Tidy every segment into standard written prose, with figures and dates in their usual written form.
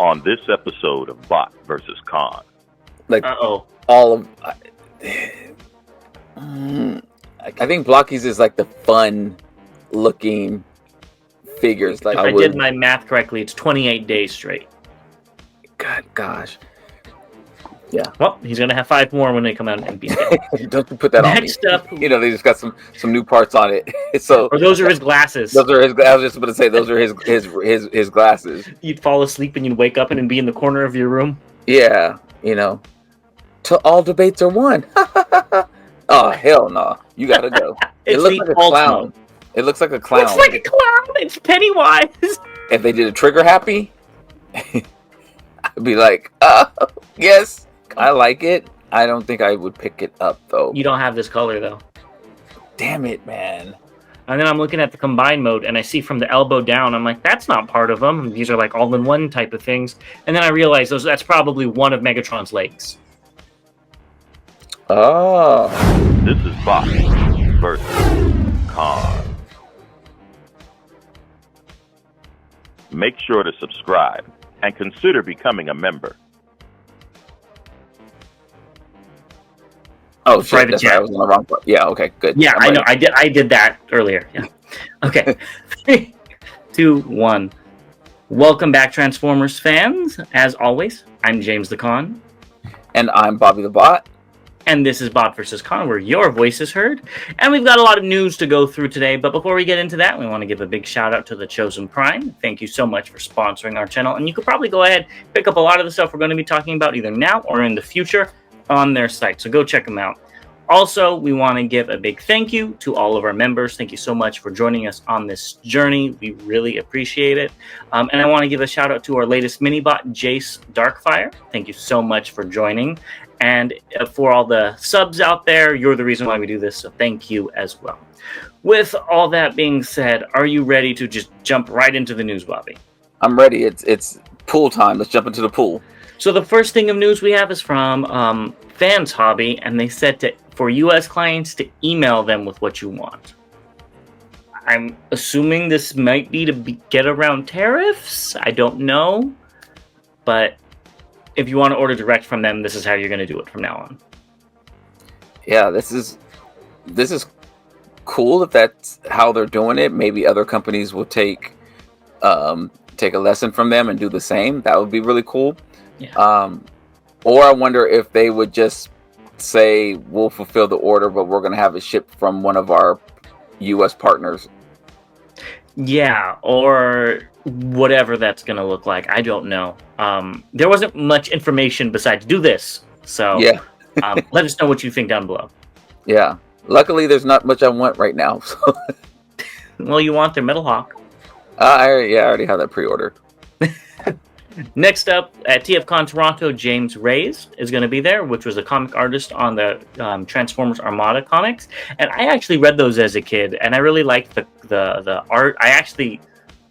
on this episode of Bot versus Con. Like, all of... I think Blockies is like the fun-looking figures. Like, if I did my math correctly, it's 28 days straight. Gosh. Yeah. Well, he's going to have 5 more when they come out and beat him. Don't put that on me. Next up... You know, they just got some new parts on it. So, or those are his glasses. Those are his. I was just about to say, those are his glasses. You'd fall asleep and you'd wake up and be in the corner of your room. Yeah, you know. Till all debates are won. Oh, hell no. You gotta go. It looks like a clown. It looks like a clown. It's like a clown. It's Pennywise. If they did a trigger happy, I'd be like, yes, I like it. I don't think I would pick it up, though. You don't have this color, though. Damn it, man. And then I'm looking at the combined mode, and I see from the elbow down, I'm like, that's not part of them. These are like all-in-one type of things. And then I realize that's probably one of Megatron's legs. Oh. This is Bot versus Con. Make sure to subscribe and consider becoming a member. Oh, shit, that's right. I was on the wrong part. Yeah, okay, good. Yeah, I know. I did that earlier. Yeah. Okay. 3, 2, 1. Welcome back, Transformers fans. As always, I'm James the Con. And I'm Bobby the Bot. And this is Bot vs. Con, where your voice is heard. And we've got a lot of news to go through today. But before we get into that, we want to give a big shout out to the Chosen Prime. Thank you so much for sponsoring our channel. And you could probably go ahead and pick up a lot of the stuff we're going to be talking about either now or in the future on their site. So go check them out. Also, we want to give a big thank you to all of our members. Thank you so much for joining us on this journey. We really appreciate it. And I want to give a shout out to our latest mini-bot, Jace Darkfire. Thank you so much for joining. And for all the subs out there, you're the reason why we do this, so thank you as well. With all that being said, are you ready to just jump right into the news, Bobby? I'm ready. It's pool time. Let's jump into the pool. So the first thing of news we have is from Fans Hobby, and they said for U.S. clients to email them with what you want. I'm assuming this might be to get around tariffs. I don't know, but if you want to order direct from them, this is how you're going to do it from now on. Yeah, this is cool if that's how they're doing it. Maybe other companies will take a lesson from them and do the same. That would be really cool. Yeah. Or I wonder if they would just say, we'll fulfill the order, but we're going to have it shipped from one of our U.S. partners. Yeah, or whatever that's going to look like. I don't know. There wasn't much information besides do this. So yeah. Let us know what you think down below. Yeah. Luckily, there's not much I want right now. So. Well, you want their Metal Hawk. I already have that pre-ordered. Next up, at TFCon Toronto, James Reyes is going to be there, which was a comic artist on the Transformers Armada comics. And I actually read those as a kid, and I really liked the art. I actually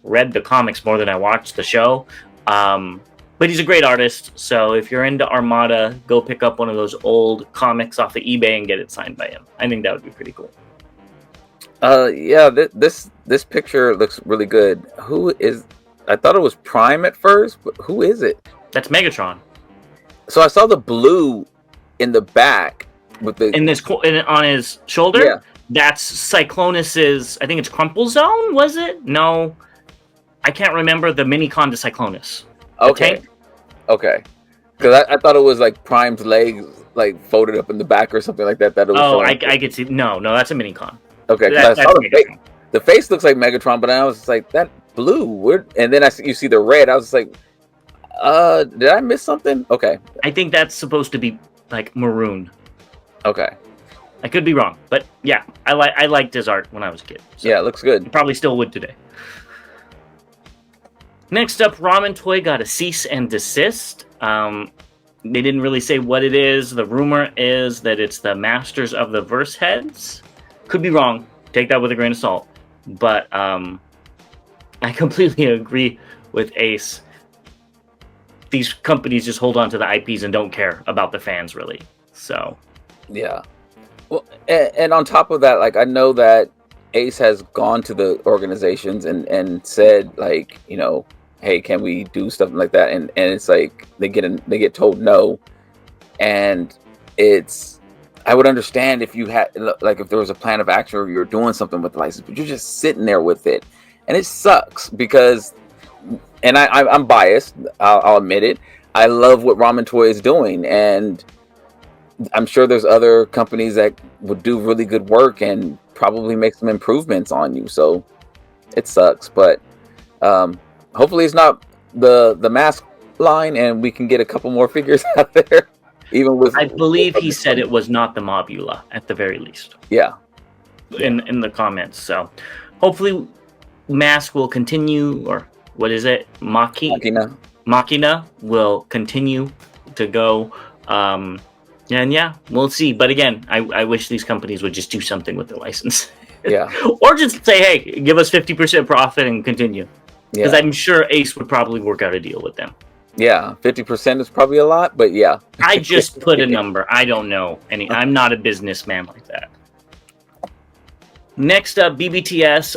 read the comics more than I watched the show. But he's a great artist, so if you're into Armada, go pick up one of those old comics off of eBay and get it signed by him. I think that would be pretty cool. Yeah, this picture looks really good. Who is... I thought it was Prime at first, but who is it? That's Megatron. So I saw the blue in the back with the on his shoulder. Yeah. That's Cyclonus's. I think it's Crumple Zone. Was it? No, I can't remember the Minicon to Cyclonus. Okay. Okay. Because I thought it was like Prime's legs, like folded up in the back or something like that. That it was I could see. No, that's a Minicon. Okay. I saw the face looks like Megatron, but I was like that. Blue, and then you see the red. I was like, did I miss something? Okay. I think that's supposed to be like maroon. Okay. I could be wrong, but yeah, I liked his art when I was a kid. So yeah, it looks good. Probably still would today. Next up, Ramen Toy got a cease and desist. They didn't really say what it is. The rumor is that it's the Masters of the Verse heads. Could be wrong. Take that with a grain of salt. But I completely agree with Ace. These companies just hold on to the IPs and don't care about the fans, really. So, yeah. Well, and on top of that, like, I know that Ace has gone to the organizations and said, like, you know, hey, can we do something like that? And it's like they get told no, and I would understand if you had, like, if there was a plan of action or you're doing something with the license, but you're just sitting there with it, and it sucks because, and I'm biased, I'll admit it. I love what Ramen Toy is doing, and I'm sure there's other companies that would do really good work and probably make some improvements on you. So it sucks, but hopefully it's not the mask line, and we can get a couple more figures out there. Even with, I believe he said it was not the Mobula at the very least. Yeah. In the comments. So hopefully Mask will continue, or what is it? Machina will continue to go. And yeah, we'll see. But again, I wish these companies would just do something with their license. Yeah. Or just say, hey, give us 50% profit and continue. Because I'm sure Ace would probably work out a deal with them. Yeah, 50% is probably a lot, but yeah. I just put a number. I don't know I'm not a businessman like that. Next up, BBTS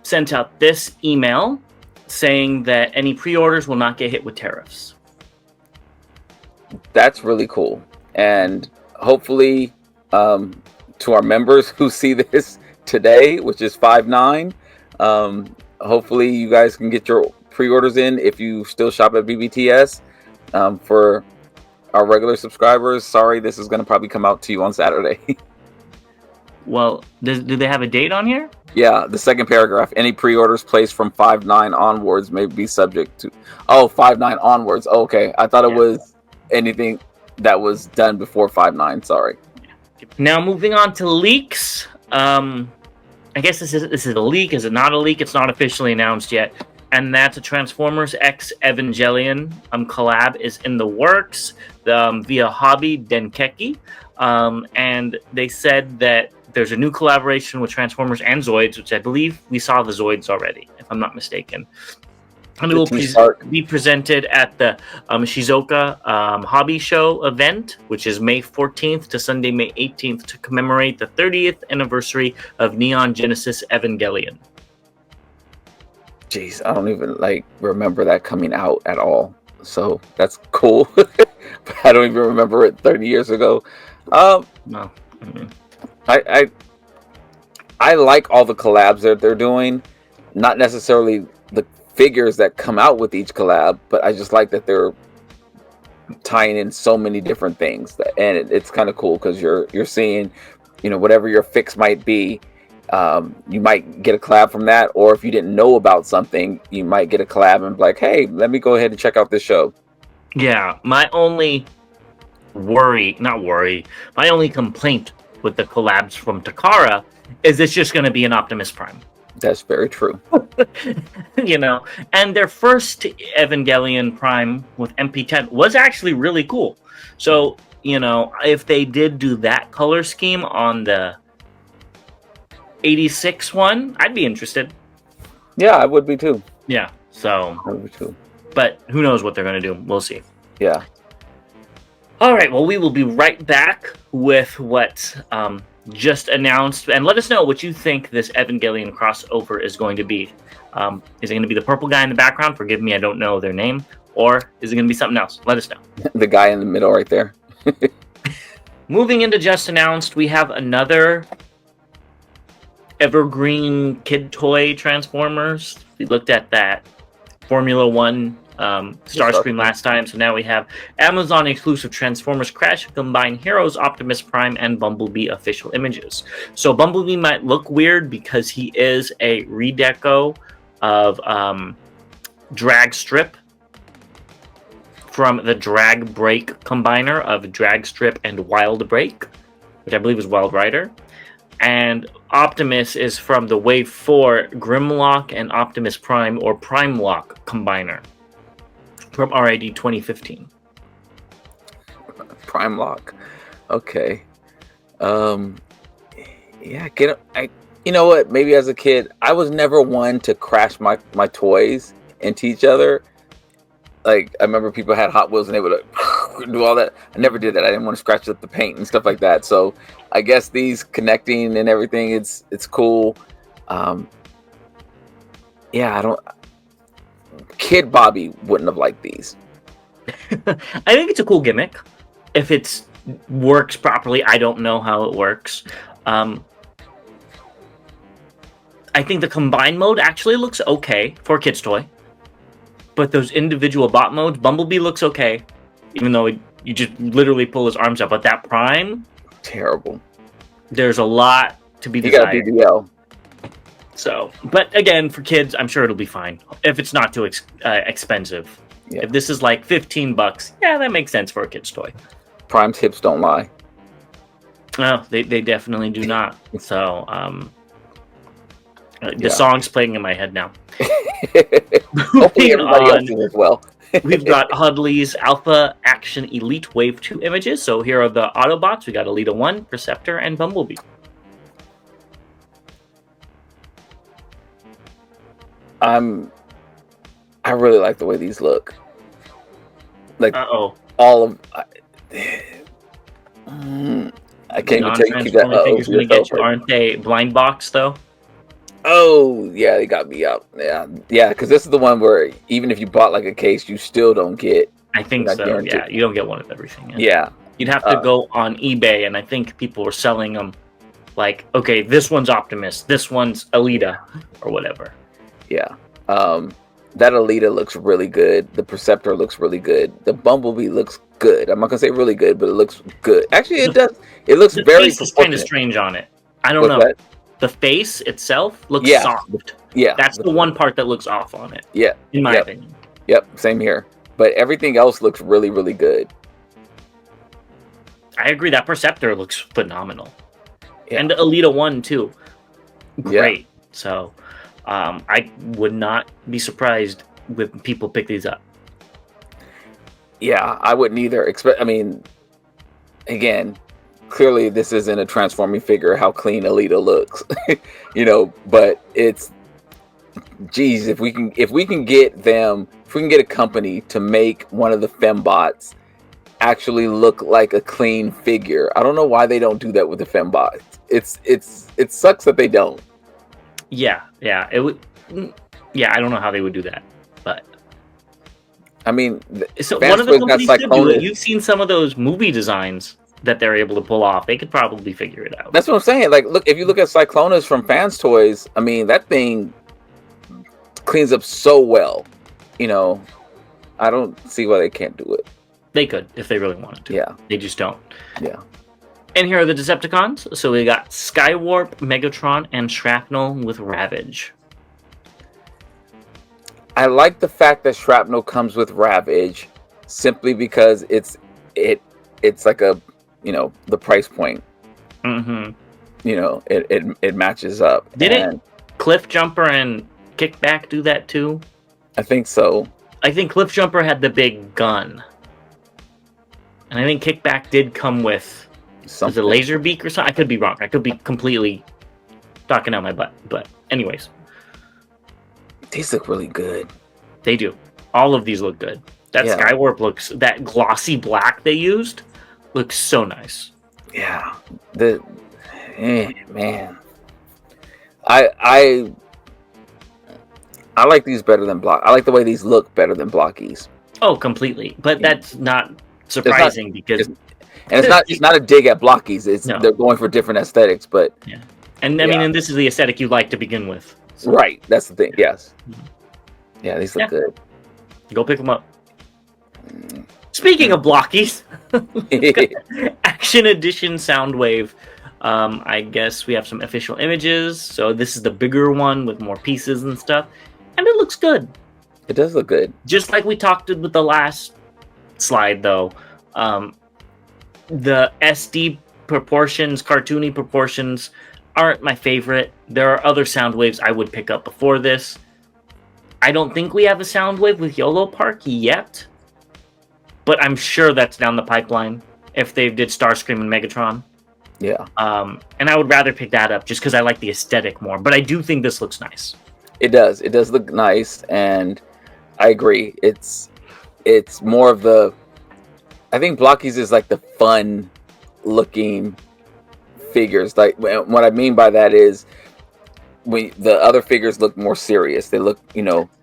sent out this email saying that any pre-orders will not get hit with tariffs. That's really cool. And hopefully, to our members who see this today, which is 5/9, hopefully you guys can get your pre-orders in if you still shop at BBTS. For our regular subscribers, sorry, this is going to probably come out to you on Saturday. Well, do they have a date on here? Yeah, the second paragraph. Any pre-orders placed from 5/9 onwards may be subject to... Oh, 5/9 onwards. Okay, I thought it was anything that was done before 5/9. Sorry. Now, moving on to leaks. I guess this is a leak. Is it not a leak? It's not officially announced yet. And that's a Transformers X Evangelion collab is in the works via Hobby Denkeki. And they said that there's a new collaboration with Transformers and Zoids, which I believe we saw the Zoids already, if I'm not mistaken. And it will be presented at the Shizuoka Hobby Show event, which is May 14th to Sunday, May 18th, to commemorate the 30th anniversary of Neon Genesis Evangelion. Jeez, I don't even remember that coming out at all. So that's cool. But I don't even remember it 30 years ago. No. Mm-hmm. I like all the collabs that they're doing. Not necessarily the figures that come out with each collab, but I just like that they're tying in so many different things. And it's kind of cool because you're seeing, whatever your fix might be. You might get a collab from that, or if you didn't know about something, you might get a collab and be like, hey, let me go ahead and check out this show. Yeah, my only my only complaint with the collabs from Takara is it's just going to be an Optimus Prime. That's very true. And their first Evangelion Prime with MP10 was actually really cool. So, if they did do that color scheme on the 86 one, I'd be interested. Yeah, I would be too. Yeah, so I would be too. But who knows what they're going to do? We'll see. Yeah. All right, well, we will be right back with what just announced, and let us know what you think this Evangelion crossover is going to be. Is it going to be the purple guy in the background? Forgive me, I don't know their name. Or is it going to be something else? Let us know. The guy in the middle right there. Moving into just announced, we have another Evergreen Kid Toy Transformers. We looked at that Formula One Starscream last time, so now we have Amazon exclusive Transformers Crash Combine Heroes, Optimus Prime, and Bumblebee official images. So Bumblebee might look weird because he is a redeco of Drag Strip from the Drag Break combiner of Drag Strip and Wild Break, which I believe is Wild Rider. And Optimus is from the Wave 4 Grimlock and Optimus Prime or Prime Lock combiner from RID 2015. Prime Lock. Okay. Yeah, you know what? Maybe as a kid, I was never one to crash my toys into each other. Like, I remember people had Hot Wheels and they would do all that. I never did that. I didn't want to scratch up the paint and stuff like that. So I guess these connecting and everything, it's cool. Yeah, Kid Bobby wouldn't have liked these. I think it's a cool gimmick. If it works properly, I don't know how it works. I think the combined mode actually looks okay for a kid's toy. But those individual bot modes, Bumblebee looks okay, even though you just literally pull his arms out. But that Prime, terrible. There's a lot to be desired. You got a BBL. So, but again, for kids, I'm sure it'll be fine if it's not too expensive. Yeah. If this is like $15, yeah, that makes sense for a kid's toy. Prime's hips don't lie. No, they definitely do not. So, the song's playing in my head now. Hopefully everybody else does as well. We've got Hudley's Alpha Action Elite Wave 2 images. So here are the Autobots. We got Elita 1, Perceptor, and Bumblebee. I really like the way these look. Like all of I can't even tell you that. Aren't they blind box though? Oh yeah, they got me up. Yeah, because this is the one where even if you bought like a case, you still don't get. I think so. Guaranteed. Yeah, you don't get one of everything. Yeah, you'd have to go on eBay, and I think people were selling them like, okay, this one's Optimus, this one's Elita, or whatever. Yeah, that Elita looks really good. The Perceptor looks really good. The Bumblebee looks good. I'm not gonna say really good, but it looks good. Actually, it does. It looks very. The face is kind of strange on it. I don't know. That? The face itself looks soft. Yeah. That's the one part that looks off on it. Yeah. In my opinion. Yep. Same here. But everything else looks really, really good. I agree. That Perceptor looks phenomenal. Yeah. And the Elita 1 too. Great. Yeah. So I would not be surprised when people pick these up. Yeah, I wouldn't either. I mean, again, clearly this isn't a transforming figure, how clean Elita looks. But it's, geez, if we can get a company to make one of the fembots actually look like a clean figure. I don't know why they don't do that with the fembots. It sucks that they don't. Yeah, it would. Yeah, I don't know how they would do that, but I mean, so one of the companies could do it. You've seen some of those movie designs that they're able to pull off. They could probably figure it out. That's what I'm saying. Like, look, if you look at Cyclonus from Fans Toys, I mean, that thing cleans up so well. I don't see why they can't do it. They could if they really wanted to. Yeah. They just don't. Yeah. And here are the Decepticons. So we got Skywarp, Megatron, and Shrapnel with Ravage. I like the fact that Shrapnel comes with Ravage simply because it's like a, the price point. Mm-hmm. It matches up. Didn't Cliff Jumper and Kickback do that too? I think so. I think Cliff Jumper had the big gun. And I think Kickback did come with something. Was it Laser Beak or something? I could be wrong. I could be completely talking out my butt. But anyways. These look really good. They do. All of these look good. That Skywarp looks, that glossy black they used looks so nice. Yeah. Man. I like these better than I like the way these look better than Blockies. Oh, completely. But that's not surprising because it's not a dig at Blockies. They're going for different aesthetics, but yeah. And I mean, and this is the aesthetic you like to begin with. So. Right. That's the thing. Yes. Yeah, these look good. Go pick them up. Speaking of Blockies, Action Edition Soundwave. I guess we have some official images. So this is the bigger one with more pieces and stuff. And it looks good. It does look good. Just like we talked with the last slide, though. The SD proportions, cartoony proportions, aren't my favorite. There are other Soundwaves I would pick up before this. I don't think we have a Soundwave with YOLO Park yet. But I'm sure that's down the pipeline if they did Starscream and Megatron. Yeah. And I would rather pick that up just because I like the aesthetic more. But I do think this looks nice. It does. It does look nice. And I agree. It's more of the... I think Blockies is like the fun looking figures. Like what I mean by that is when the other figures look more serious. They look,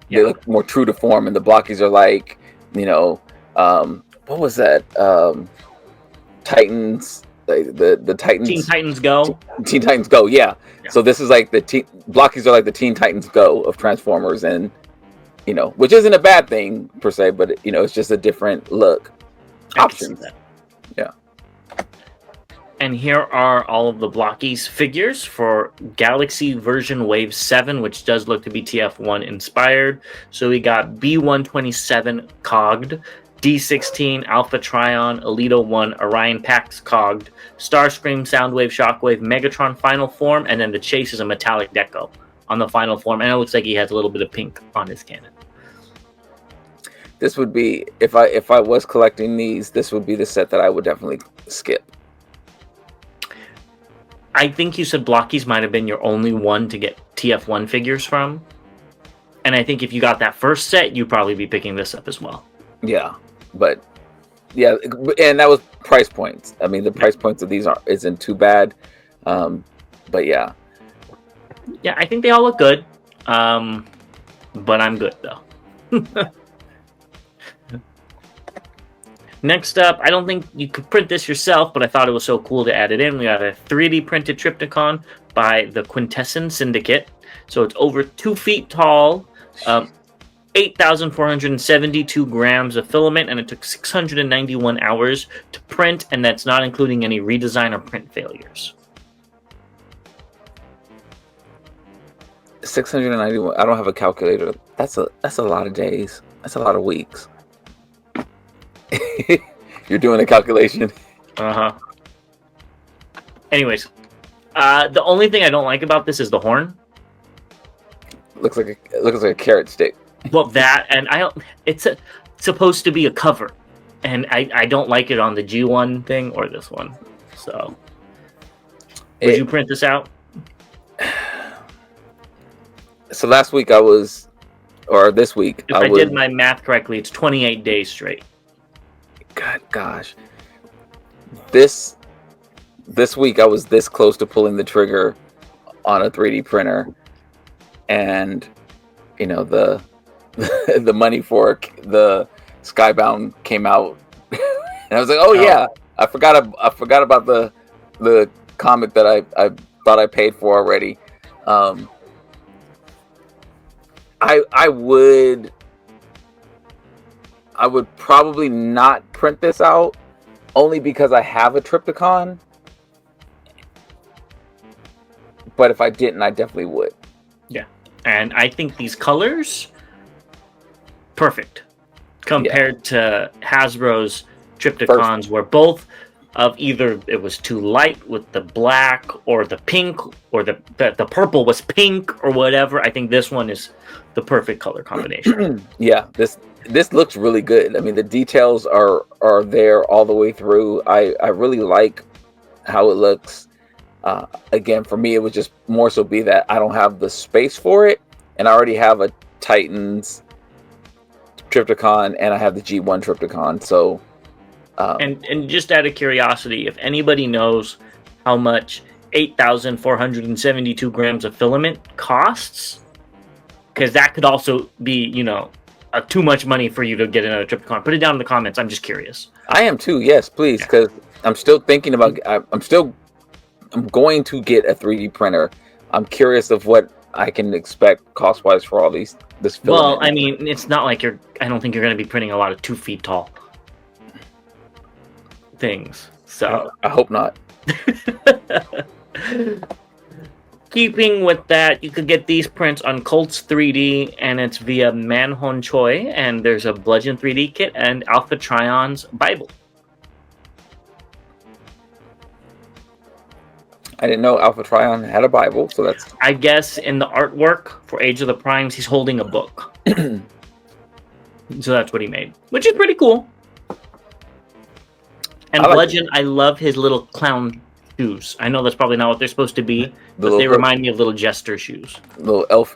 They look more true to form, and the Blockies are like, you know, what was that? Titans, the Titans. Teen Titans Go. Teen Titans Go, yeah. So this is like Blockies are like the Teen Titans Go of Transformers, and you know, which isn't a bad thing per se, but you know, it's just a different look. Options. Yeah. And here are all of the Blockies figures for Galaxy version Wave 7, which does look to be TF1 inspired. So we got B127 Cogged, D16 Alpha Trion, Alito 1, Orion Pax Cogged, Starscream, Soundwave, Shockwave, Megatron Final Form, and then the chase is a metallic deco on the final form. And it looks like he has a little bit of pink on his cannon. This would be, if I was collecting these, this would be the set that I would definitely skip. I think you said Blockies might have been your only one to get TF1 figures from. And I think if you got that first set, you'd probably be picking this up as well. Yeah, but yeah, and that was price points. I mean, the price points of these isn't too bad. But yeah. Yeah, I think they all look good. But I'm good though. Next up, I don't think you could print this yourself, but I thought it was so cool to add it in. We got a 3D printed Trypticon by the Quintessence Syndicate. So it's over 2 feet tall, 8,472 grams of filament, and it took 691 hours to print, and that's not including any redesign or print failures. 691. I don't have a calculator. That's a lot of days. That's a lot of weeks. You're doing a calculation. Anyways, the only thing I don't like about this is the horn. Looks like a carrot stick. Well, that, and it's supposed to be a cover, and I don't like it on the G1 thing or this one. So, would you print this out? So last week this week, if I did my math correctly, it's 28 days straight. God, gosh. This week I was this close to pulling the trigger on a 3D printer, and you know the money for the Skybound came out, and I was like, oh yeah, I forgot about the comic that I thought I paid for already. I would probably not print this out, only because I have a Trypticon. But if I didn't, I definitely would. Yeah, and I think these colors, perfect compared to Hasbro's Trypticons, where both of either it was too light with the black, or the pink, or the purple was pink, or whatever. I think this one is the perfect color combination. Yeah, this looks really good. I mean, the details are there all the way through. I really like how it looks. Again, for me, it would just more so be that I don't have the space for it, and I already have a Titans Trypticon, and I have the G1 Trypticon. So, and just out of curiosity, if anybody knows how much 8,472 grams of filament costs, because that could also be, you know, too much money for you to get another Trypticon. Put it down in the comments. I'm just curious. I am too. Yes, please, because I'm still thinking about. I'm going to get a 3D printer. I'm curious of what I can expect cost-wise for all this filament. Well, I mean, it's not like I don't think you're going to be printing a lot of 2 feet tall things. So I hope not. Keeping with that, you could get these prints on Colts 3D, and it's via Manhon Choi, and there's a Bludgeon 3D kit and Alpha Trion's Bible. I didn't know Alpha Trion had a Bible, so that's... I guess in the artwork for Age of the Primes, he's holding a book. So that's what he made, which is pretty cool. And Bludgeon, I love his little clown shoes. I know that's probably not what they're supposed to be, but they remind me of little jester shoes. Little elf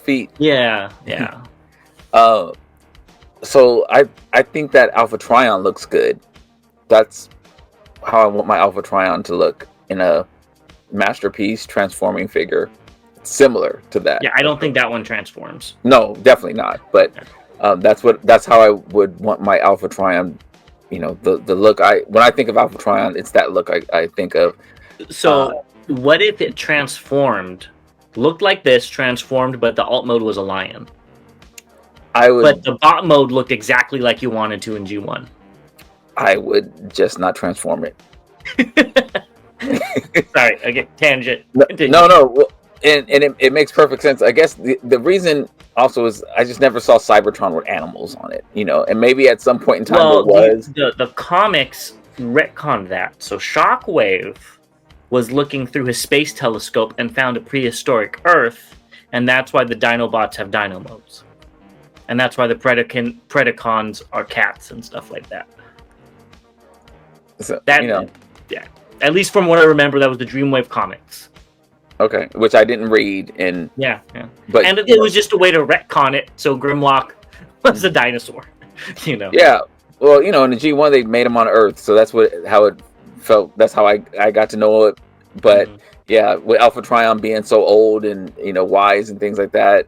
feet. Yeah, yeah. So I think that Alpha Trion looks good. That's how I want my Alpha Trion to look in a masterpiece transforming figure. similar to that. Yeah, I don't think that one transforms. No, definitely not. But that's how I would want my Alpha Trion. You know, the look. When I think of Alpha Trion, it's that look I think of. So what if it transformed, looked like this, transformed, but the alt mode was a lion? But the bot mode looked exactly like you wanted to in G1. I would just not transform it. Sorry, I get tangent. No. Well, and it makes perfect sense. I guess the reason also is I just never saw Cybertron with animals on it, you know, and maybe at some point in time it was. The comics retconned that. So Shockwave was looking through his space telescope and found a prehistoric Earth, and that's why the Dinobots have dino modes. And that's why the Predacons are cats and stuff like that. So, that, you know, yeah. At least from what I remember, that was the Dreamwave comics. Okay, which I didn't read. Yeah. But it was just a way to retcon it, so Grimlock was a dinosaur. You know. Yeah. Well, you know, in the G1 they made him on Earth, so that's how it felt. That's how I got to know it. But yeah, with Alpha Trion being so old and, you know, wise and things like that,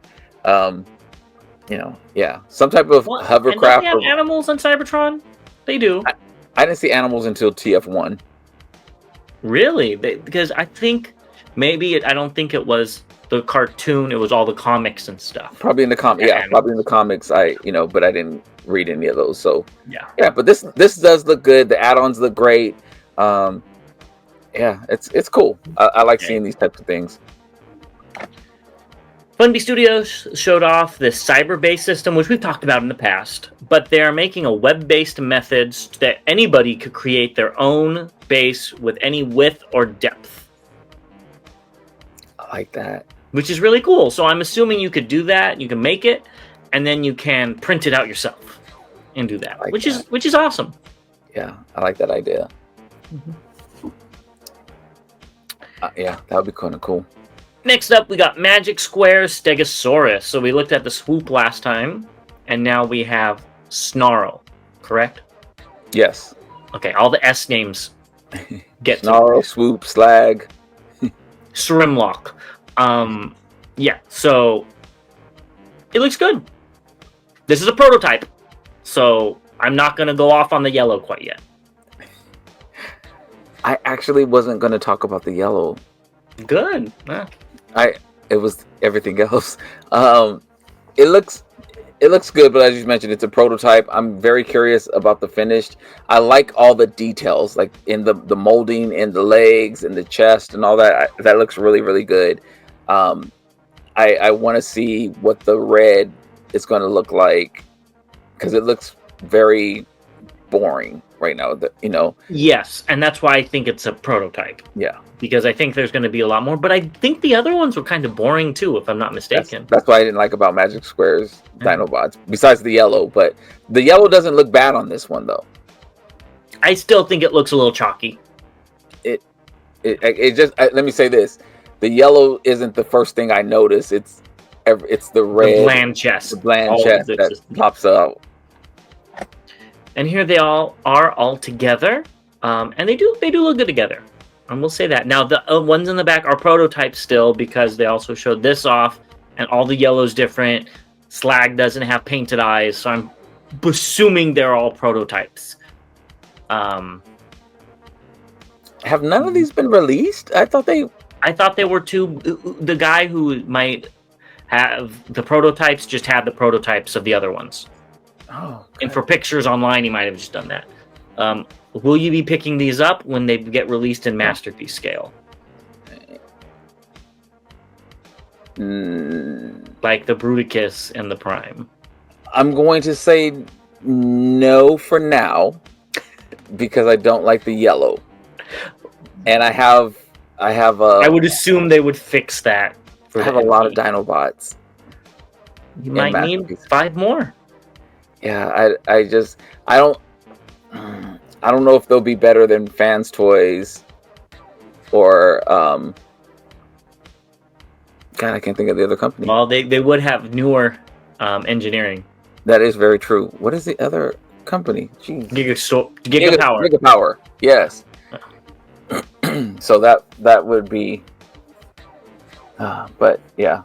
you know, yeah, some type of hovercraft. And don't they have animals on Cybertron? They do. I didn't see animals until TF1. Really? Because I think I don't think it was the cartoon. It was all the comics and stuff. Probably in the comics. Yeah, probably in the comics. But I didn't read any of those. So yeah. But this does look good. The add-ons look great. Yeah, it's cool. I like seeing these types of things. Funby Studios showed off this cyber-based system, which we've talked about in the past, but they're making a web-based method so that anybody could create their own base with any width or depth. I like that. Which is really cool. So I'm assuming you could do that, you can make it, and then you can print it out yourself and do that, which is awesome. Yeah, I like that idea. Yeah, that would be kind of cool. Next up, we got Magic Square Stegosaurus. So we looked at the Swoop last time, and now we have Snarl, correct? Yes. Okay, all the S names get Snarl, Swoop, Slag, Shrimlock. Yeah, so it looks good. This is a prototype, so I'm not going to go off on the yellow quite yet. I actually wasn't going to talk about the yellow. Good. It was everything else. It looks good, but as you mentioned, it's a prototype. I'm very curious about the finished. I like all the details, like in the molding, in the legs, and the chest, and all that. That looks really, really good. I want to see what the red is going to look like, because it looks very boring right now. You know. Yes, and that's why I think it's a prototype. Yeah. Because I think there's going to be a lot more. But I think the other ones were kind of boring too, if I'm not mistaken. That's what I didn't like about Magic Square's Dinobots, besides the yellow. But the yellow doesn't look bad on this one, though. I still think it looks a little chalky. It just let me say this: the yellow isn't the first thing I notice. It's the red, the bland chest, that pops out. And here they all are all together, and they do look good together. And we'll say that. Now, the ones in the back are prototypes still, because they also showed this off, and all the yellow's different. Slag doesn't have painted eyes, so I'm assuming they're all prototypes. Have none of these been released? I thought they were two. The guy who might have the prototypes just had the prototypes of the other ones. Oh. Okay. And for pictures online, he might have just done that. Will you be picking these up when they get released in Masterpiece scale? Like the Bruticus and the Prime. I'm going to say no for now, because I don't like the yellow. And I would assume they would fix that. I have a lot of Dinobots. You might need 5 more. Yeah, I don't know if they'll be better than Fans Toys or God, I can't think of the other company. Well, they would have newer engineering. That is very true. What is the other company? Jeez. Gigapower. Gigapower. Yes. So that would be But yeah.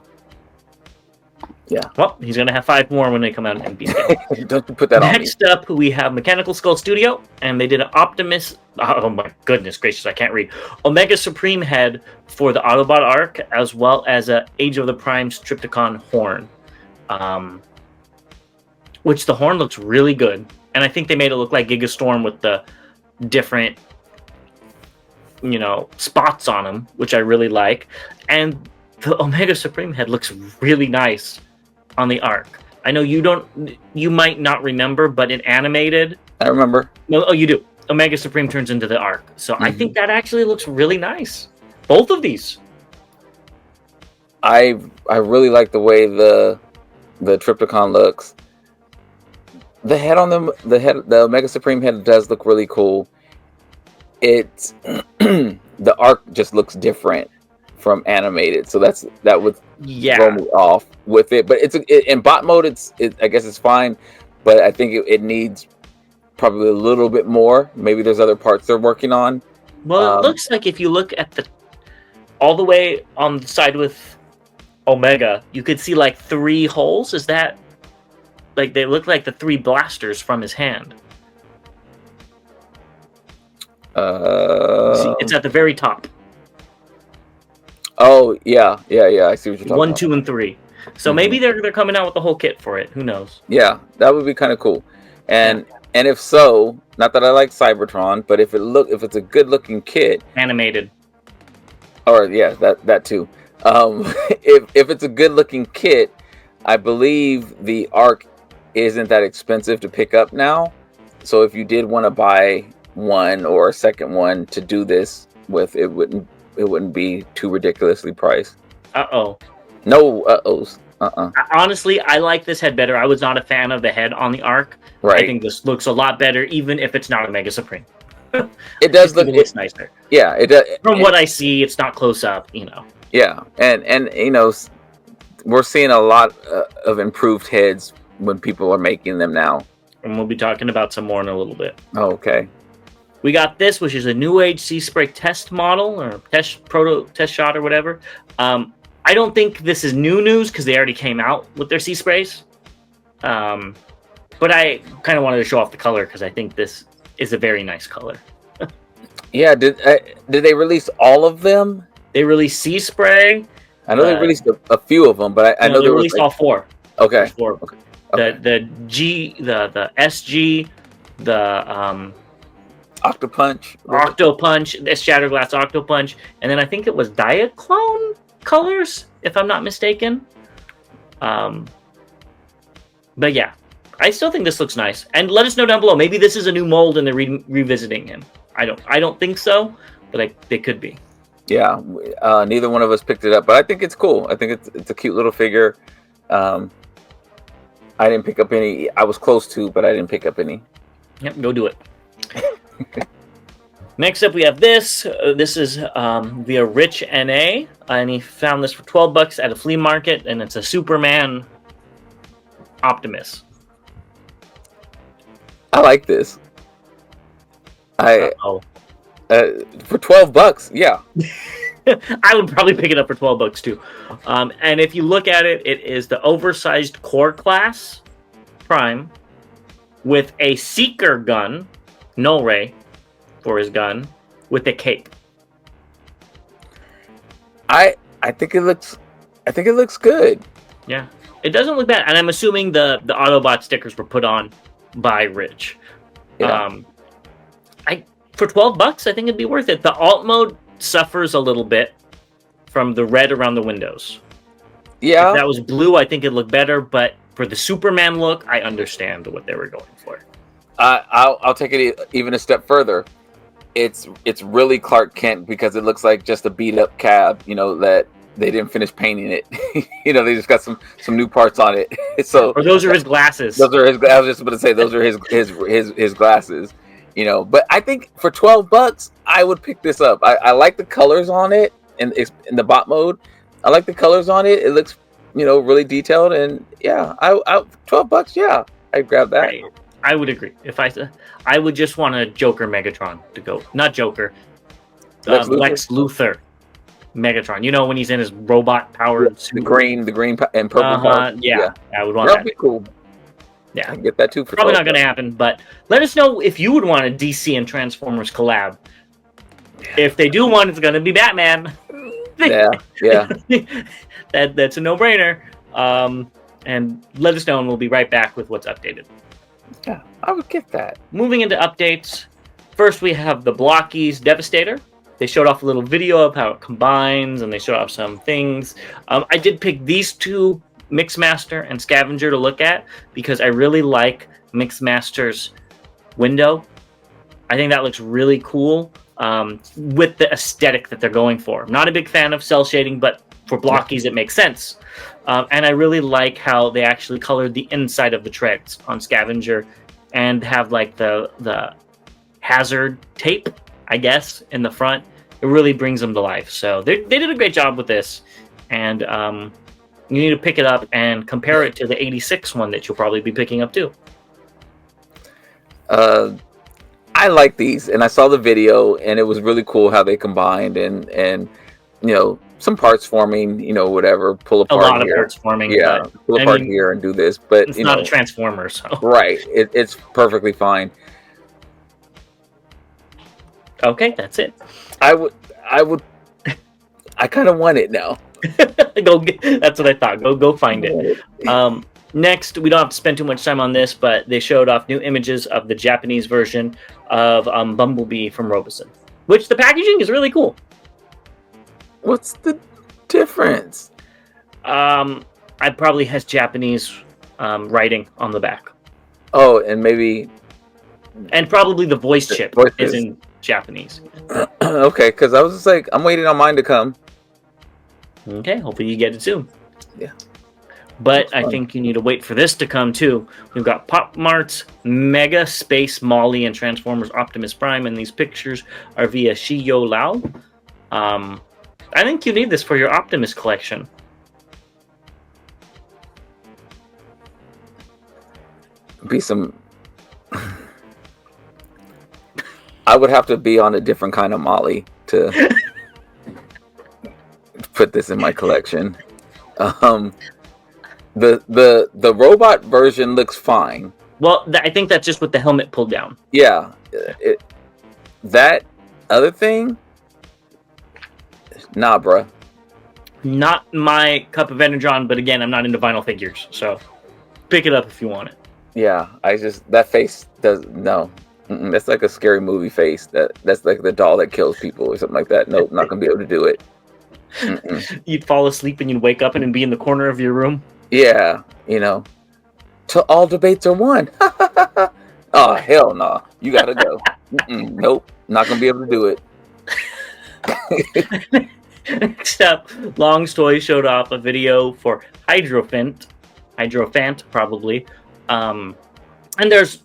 Well, he's going to have 5 more when they come out in MPK. Don't put that on me. Next up, we have Mechanical Skull Studio, and they did an Optimus. Oh my goodness gracious, I can't read. Omega Supreme head for the Autobot arc, as well as a Age of the Primes Triptychon horn. Which the horn looks really good, and I think they made it look like Gigastorm with the different, spots on them, which I really like. And the Omega Supreme head looks really nice on the arc. I know you might not remember, but in animated, I remember. Oh, you do. Omega Supreme turns into the arc, so I think that actually looks really nice. Both of these. I really like the way the Triptychon looks. The head on them, the Omega Supreme head does look really cool. It's the arc just looks different from animated, so that would throw me off with it. But in bot mode, I guess it's fine, but I think it needs probably a little bit more. Maybe there's other parts they're working on. Well, it looks like if you look at all the way on the side with Omega, you could see like 3 holes. Is that like they look like the 3 blasters from his hand? See, it's at the very top. Oh yeah. I see what you're talking 1, about. 2, and 3. So maybe they're coming out with the whole kit for it. Who knows? Yeah, that would be kind of cool. And if so, not that I like Cybertron, but if it's a good looking kit, Animated. or that too. If it's a good looking kit, I believe the arc isn't that expensive to pick up now. So if you did want to buy one or a second one to do this with, it wouldn't be too ridiculously priced. No uh-ohs. Honestly, I like this head better. I was not a fan of the head on the arc. Right. I think this looks a lot better, even if it's not Omega Supreme. It does look nicer. Yeah, it does. From what I see, it's not close up, Yeah, and we're seeing a lot of improved heads when people are making them now. And we'll be talking about some more in a little bit. Oh, okay. We got this, which is a New Age Sea Spray test model or test shot or whatever. I don't think this is new news because they already came out with their Sea Sprays. But I kind of wanted to show off the color because I think this is a very nice color. Yeah, did they release all of them? They released Sea Spray. I know they released a few of them, but I know they released all 4. Okay. 4. Okay. The SG, the Octopunch, the Shatterglass Octopunch, and then I think it was Diaclone colors, if I'm not mistaken. But yeah, I still think this looks nice. And let us know down below. Maybe this is a new mold and they're revisiting him. I don't think so, but they could be. Yeah, neither one of us picked it up, but I think it's cool. I think it's a cute little figure. I didn't pick up any. I was close to, but I didn't pick up any. Yep, go do it. Next up, we have this. This is via Rich NA, and he found this for $12 at a flea market, and it's a Superman Optimus. I like this. For $12, yeah. I would probably pick it up for $12 too. And if you look at it, it is the oversized core class Prime with a Seeker gun, null ray for his gun, with a cape. I think it looks good. Yeah, it doesn't look bad, and I'm assuming the Autobot stickers were put on by Rich. Yeah. For $12, I think it'd be worth it. The alt mode suffers a little bit from the red around the windows. Yeah. If that was blue, I think it'd look better, but for the Superman look, I understand what they were going for. I'll take it even a step further. It's really Clark Kent because it looks like just a beat up cab, that they didn't finish painting it. They just got some new parts on it. So or those are his glasses. Those are his. I was just about to say those are his glasses. But I think for $12, I would pick this up. I like the colors on it in the bot mode. I like the colors on it. It looks, really detailed. And yeah, $12, yeah, I'd grab that. I would agree. I would just want a Joker Megatron to go, not Joker, Lex Luthor Megatron. You know, when he's in his robot powered suit. The green and purple part. Yeah, I would want That'd that. be cool. Yeah, I can get that too. For probably not going to happen, but let us know if you would want a DC and Transformers collab. If they do one, it's going to be Batman. Yeah. That's a no-brainer. And let us know, and we'll be right back with what's updated. Yeah, I would get that. Moving into updates, first we have the Blockees Devastator. They showed off a little video of how it combines, and they showed off some things. I did pick these two, Mixmaster and Scavenger, to look at because I really like Mixmaster's window. I think that looks really cool with the aesthetic that they're going for. I'm not a big fan of cell shading, but for Blockies it makes sense. And I really like how they actually colored the inside of the treads on Scavenger and have like the hazard tape, I guess, in the front. It really brings them to life. So they did a great job with this. And you need to pick it up and compare it to the 86 one that you'll probably be picking up too. I like these, and I saw the video, and it was really cool how they combined and you know, some parts forming, you know, whatever, pull apart. A lot here. Of parts forming. Yeah, pull apart here and do this, but it's not a Transformer, so right, it's perfectly fine. Okay, that's it. I would. I kind of want it now. That's what I thought. Go find it. Next, we don't have to spend too much time on this, but they showed off new images of the Japanese version of Bumblebee from Robosen, which the packaging is really cool. What's the difference? It probably has Japanese writing on the back. Oh, and maybe... And probably the voice chip is in Japanese. Okay, because I was just like, I'm waiting on mine to come. Okay, hopefully you get it soon. Yeah. But I think you need to wait for this to come too. We've got Pop Mart's Mega Space Molly and Transformers Optimus Prime, and these pictures are via Shiyo Lao. I think you need this for your Optimus collection. Be some... I would have to be on a different kind of Molly to put this in my collection. The robot version looks fine. Well, I think that's just with the helmet pulled down. Yeah, that other thing, nah, bruh. Not my cup of Energon, but again, I'm not into vinyl figures, so pick it up if you want it. Yeah, that face does no. That's like a scary movie face. That's like the doll that kills people or something like that. Nope, not gonna be able to do it. You'd fall asleep and you'd wake up and be in the corner of your room. Yeah, you know, till all debates are won. Oh hell no! Nah. You gotta go. Nope, not gonna be able to do it. Next up, Long's Toys showed off a video for Hydrophant probably, and there's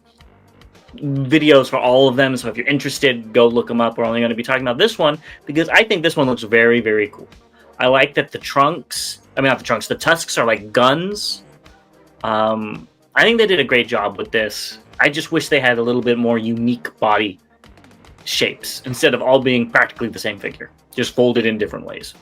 videos for all of them. So if you're interested, go look them up. We're only going to be talking about this one because I think this one looks very, very cool. I like that the tusks are like guns. I think they did a great job with this. I just wish they had a little bit more unique body shapes instead of all being practically the same figure, just folded in different ways.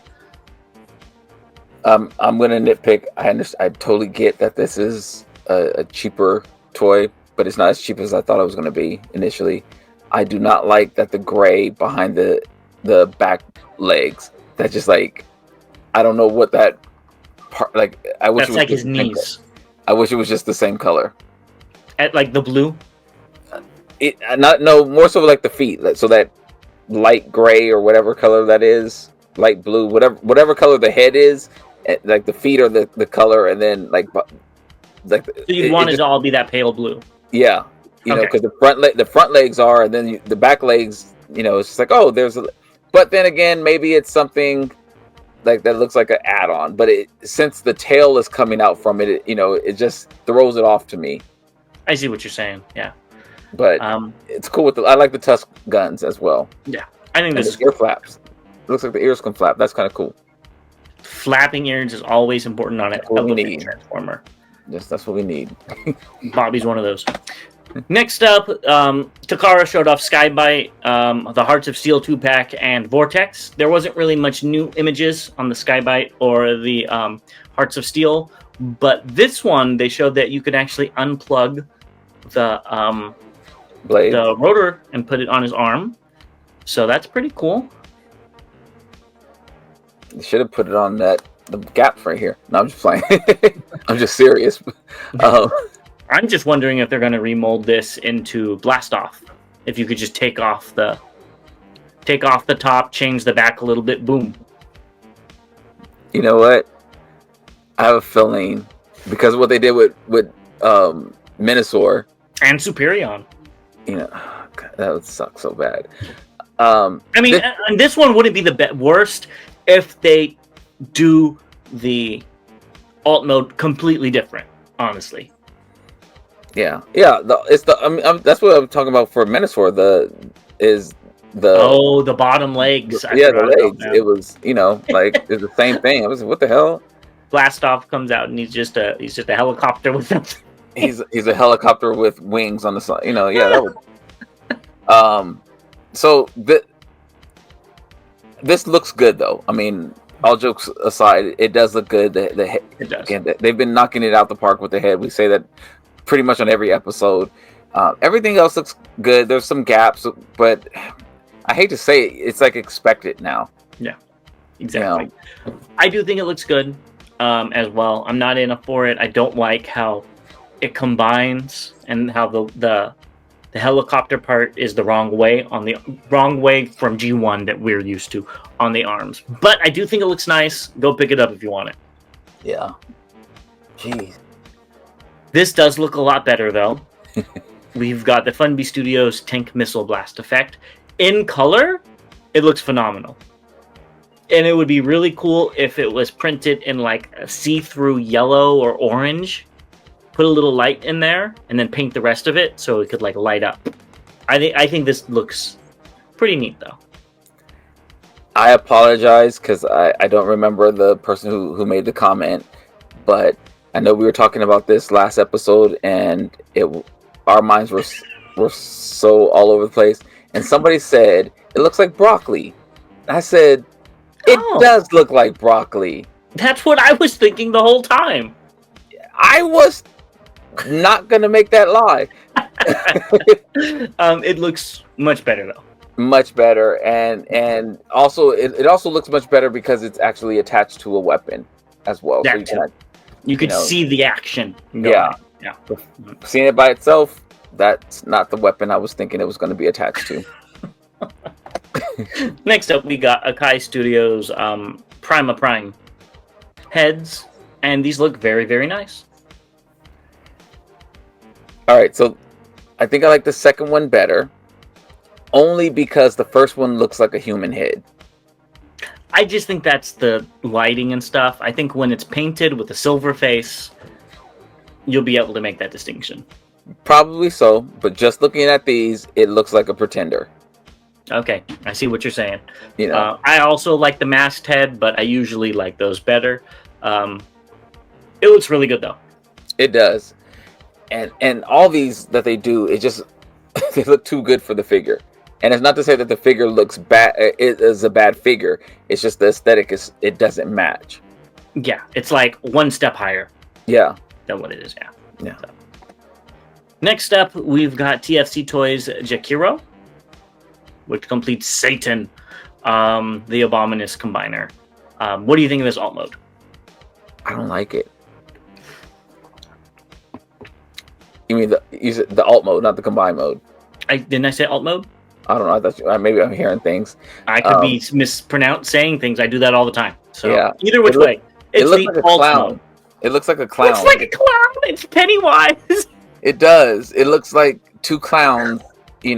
I'm going to nitpick. I totally get that this is a cheaper toy, but it's not as cheap as I thought it was going to be initially. I do not like that the gray behind the back legs. That just like, I don't know what that part, like, I wish that's it was like his knees. I wish it was just the same color. At like the blue? More so like the feet. So that light gray or whatever color that is, light blue, whatever color the head is, like the feet are the color, and then like so you'd want it to all be that pale blue. Yeah, you know, because the front legs are, and then the back legs, you know, it's just like, oh, but then again, maybe it's something like that looks like an add-on, but since the tail is coming out from it, you know, it just throws it off to me. I see what you're saying. Yeah, but it's cool I like the tusk guns as well. Yeah, I think this is ear flaps. It looks like the ears can flap. That's kind of cool. Flapping ears is always important on a Transformer. Yes, that's what we need. Bobby's one of those. Next up, Takara showed off Skybite, the Hearts of Steel 2-pack, and Vortex. There wasn't really much new images on the Skybite or the Hearts of Steel, but this one, they showed that you could actually unplug the Blade. the rotor and put it on his arm. So that's pretty cool. You should have put it on the gap right here. No, I'm just playing. I'm just serious. I'm just wondering if they're going to remold this into Blast Off. If you could just take off the top, change the back a little bit, boom. You know what? I have a feeling because of what they did with Minosaur and Superion. You know, God, that would suck so bad. I mean, and this one wouldn't be the worst if they do the alt mode completely different. Honestly. Yeah. That's what I'm talking about for Minosaur. The bottom legs. The legs. It was, like it's the same thing. I was like, what the hell? Blast Off comes out and he's just a helicopter with them. he's a helicopter with wings on the side. That would. So this looks good though. I mean, all jokes aside, it does look good. It does. Again, they've been knocking it out the park with the head. We say that pretty much on every episode. Everything else looks good. There's some gaps, but I hate to say it, it's like expected now. Yeah, exactly. I do think it looks good as well. I'm not in for it. I don't like how it combines and how the helicopter part is the wrong way from G1 that we're used to on the arms. But I do think it looks nice. Go pick it up if you want it. Yeah. Jeez. This does look a lot better, though. We've got the Funbee Studios Tank Missile Blast effect. In color, it looks phenomenal. And it would be really cool if it was printed in like a see-through yellow or orange. Put a little light in there, and then paint the rest of it so it could like light up. I think this looks pretty neat, though. I apologize because I don't remember the person who made the comment, but I know we were talking about this last episode, and our minds were so all over the place. And somebody said it looks like broccoli. I said it does look like broccoli. That's what I was thinking the whole time. I was not gonna make that lie. It looks much better though. Much better, and also it also looks much better because it's actually attached to a weapon as well. That so you could see the action. Yeah. Seeing it by itself, that's not the weapon I was thinking it was going to be attached to. Next up, we got Akai Studios Prima Prime heads, and these look very, very nice. All right, so I think I like the second one better, only because the first one looks like a human head. I just think that's the lighting and stuff. I think when it's painted with a silver face, you'll be able to make that distinction. Probably so, but just looking at these, it looks like a pretender. Okay, I see what you're saying. I also like the masked head, but I usually like those better. It looks really good, though. It does. And all these that they do, it just they look too good for the figure. And it's not to say that the figure looks bad. It is a bad figure. It's just the aesthetic it doesn't match. Yeah, it's like one step higher. Yeah, than what it is. Yeah. So. Next up, we've got TFC Toys Jakiro, which completes Satan, the Abominus combiner. What do you think of this alt mode? I don't like it. You mean the alt mode, not the combine mode? Didn't I say alt mode? I don't know. I thought maybe I'm hearing things. I could be saying things. I do that all the time. So yeah. Either which way, it's the like a alt clown. mode. It looks like a clown. Looks like a clown. It's Pennywise. It does. It looks like two clowns. You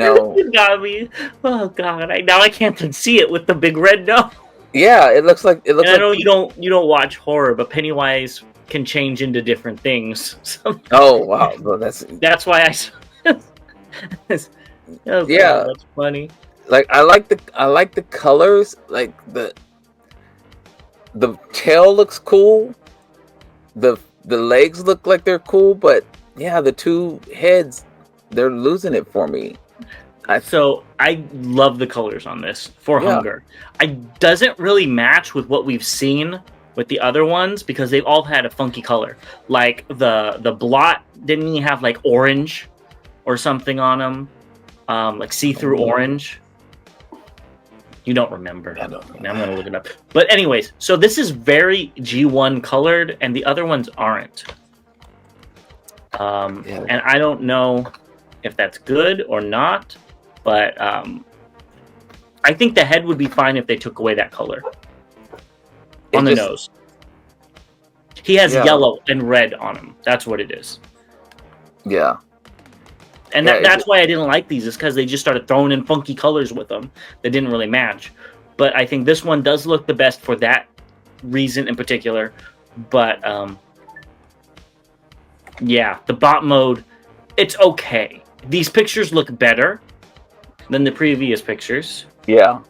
got me. Oh God! Now I can't unsee it with the big red nose. Yeah, it looks like. I know you don't watch horror, but Pennywise can change into different things. Oh wow! Well, that's why I. Oh, yeah, God, that's funny. Like I like the colors. Like the tail looks cool. The legs look like they're cool, but yeah, the two heads they're losing it for me. So I love the colors on this for Hun-Gurrs. It doesn't really match with what we've seen with the other ones because they've all had a funky color. Like the blot didn't even have like orange or something on them, like see-through orange. You don't remember. I don't I'm gonna look it up. But anyways, so this is very G1 colored, and the other ones aren't. And I don't know if that's good or not, but I think the head would be fine if they took away that color on the nose. He has yellow and red on him. That's what it is. Yeah. And that's why I didn't like these, is because they just started throwing in funky colors with them that didn't really match. But I think this one does look the best for that reason in particular. But yeah, the bot mode, it's okay. These pictures look better than the previous pictures. Yeah.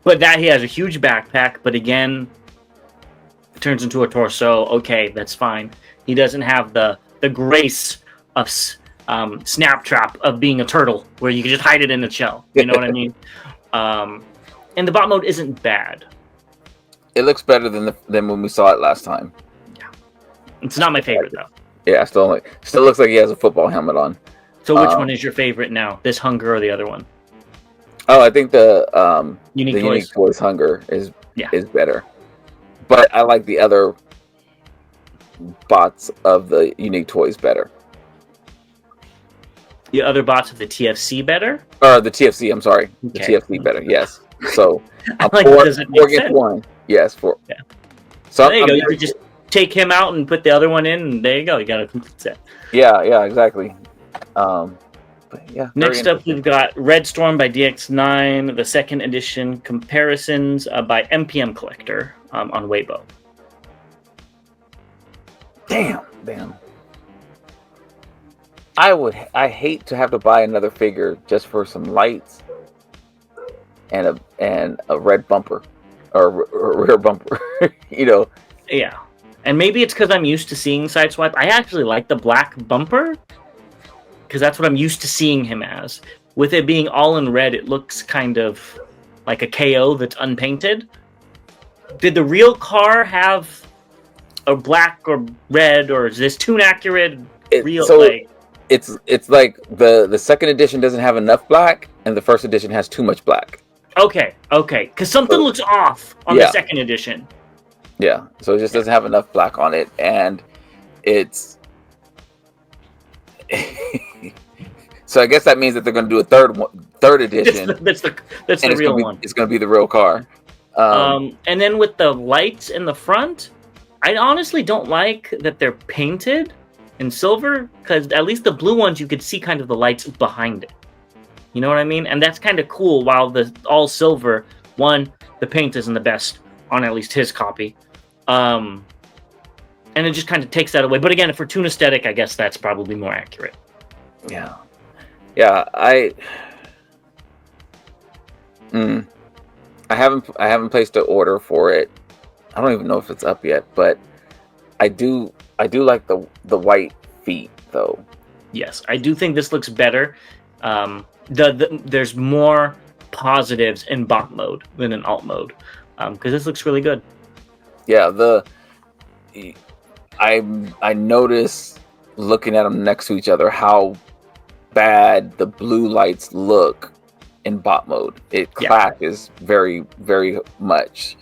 But that he has a huge backpack, but again, it turns into a torso. Okay, that's fine. He doesn't have the grace of Snaptrap of being a turtle, where you can just hide it in the shell. You know what I mean? And the bot mode isn't bad. It looks better than when we saw it last time. Yeah, it's not my favorite though. Yeah, still looks like he has a football helmet on. So which one is your favorite now? This Hun-Gurrs or the other one? Oh, I think the Unique Toys Hun-Gurrs is better. But I like the other bots of the Unique Toys better. The other bots of the TFC better? Or the TFC, I'm sorry. Okay. The TFC better, yes. So I'm like, does it make sense? 4-1. Yes, 4. Yeah. So there you go. You could just take him out and put the other one in, and there you go. You got a complete set. Yeah, exactly. But yeah. Next up, we've got Red Storm by DX9, the second edition comparisons by MPM Collector on Weibo. Damn. I hate to have to buy another figure just for some lights and a red bumper or rear bumper, you know. Yeah. And maybe it's because I'm used to seeing Sideswipe. I actually like the black bumper because that's what I'm used to seeing him as. With it being all in red, it looks kind of like a KO that's unpainted. Did the real car have a black or red, or is this tune accurate? It's like the second edition doesn't have enough black, and the first edition has too much black. Okay, because something looks off on the second edition. Yeah, so it just doesn't have enough black on it, and it's so I guess that means that they're going to do a third edition. That's the real one. It's going to be the real car. And then with the lights in the front, I honestly don't like that they're painted in silver, because at least the blue ones you could see kind of the lights behind it. You know what I mean? And that's kind of cool. While the all silver one, the paint isn't the best on at least his copy. And it just kind of takes that away. But again, for tune aesthetic, I guess that's probably more accurate. Yeah. I haven't placed an order for it. I don't even know if it's up yet, but I do like the white feet though. Yes, I do think this looks better. There's more positives in bot mode than in alt mode, because this looks really good. Yeah, I noticed looking at them next to each other how bad the blue lights look in bot mode. It clashes very, very much.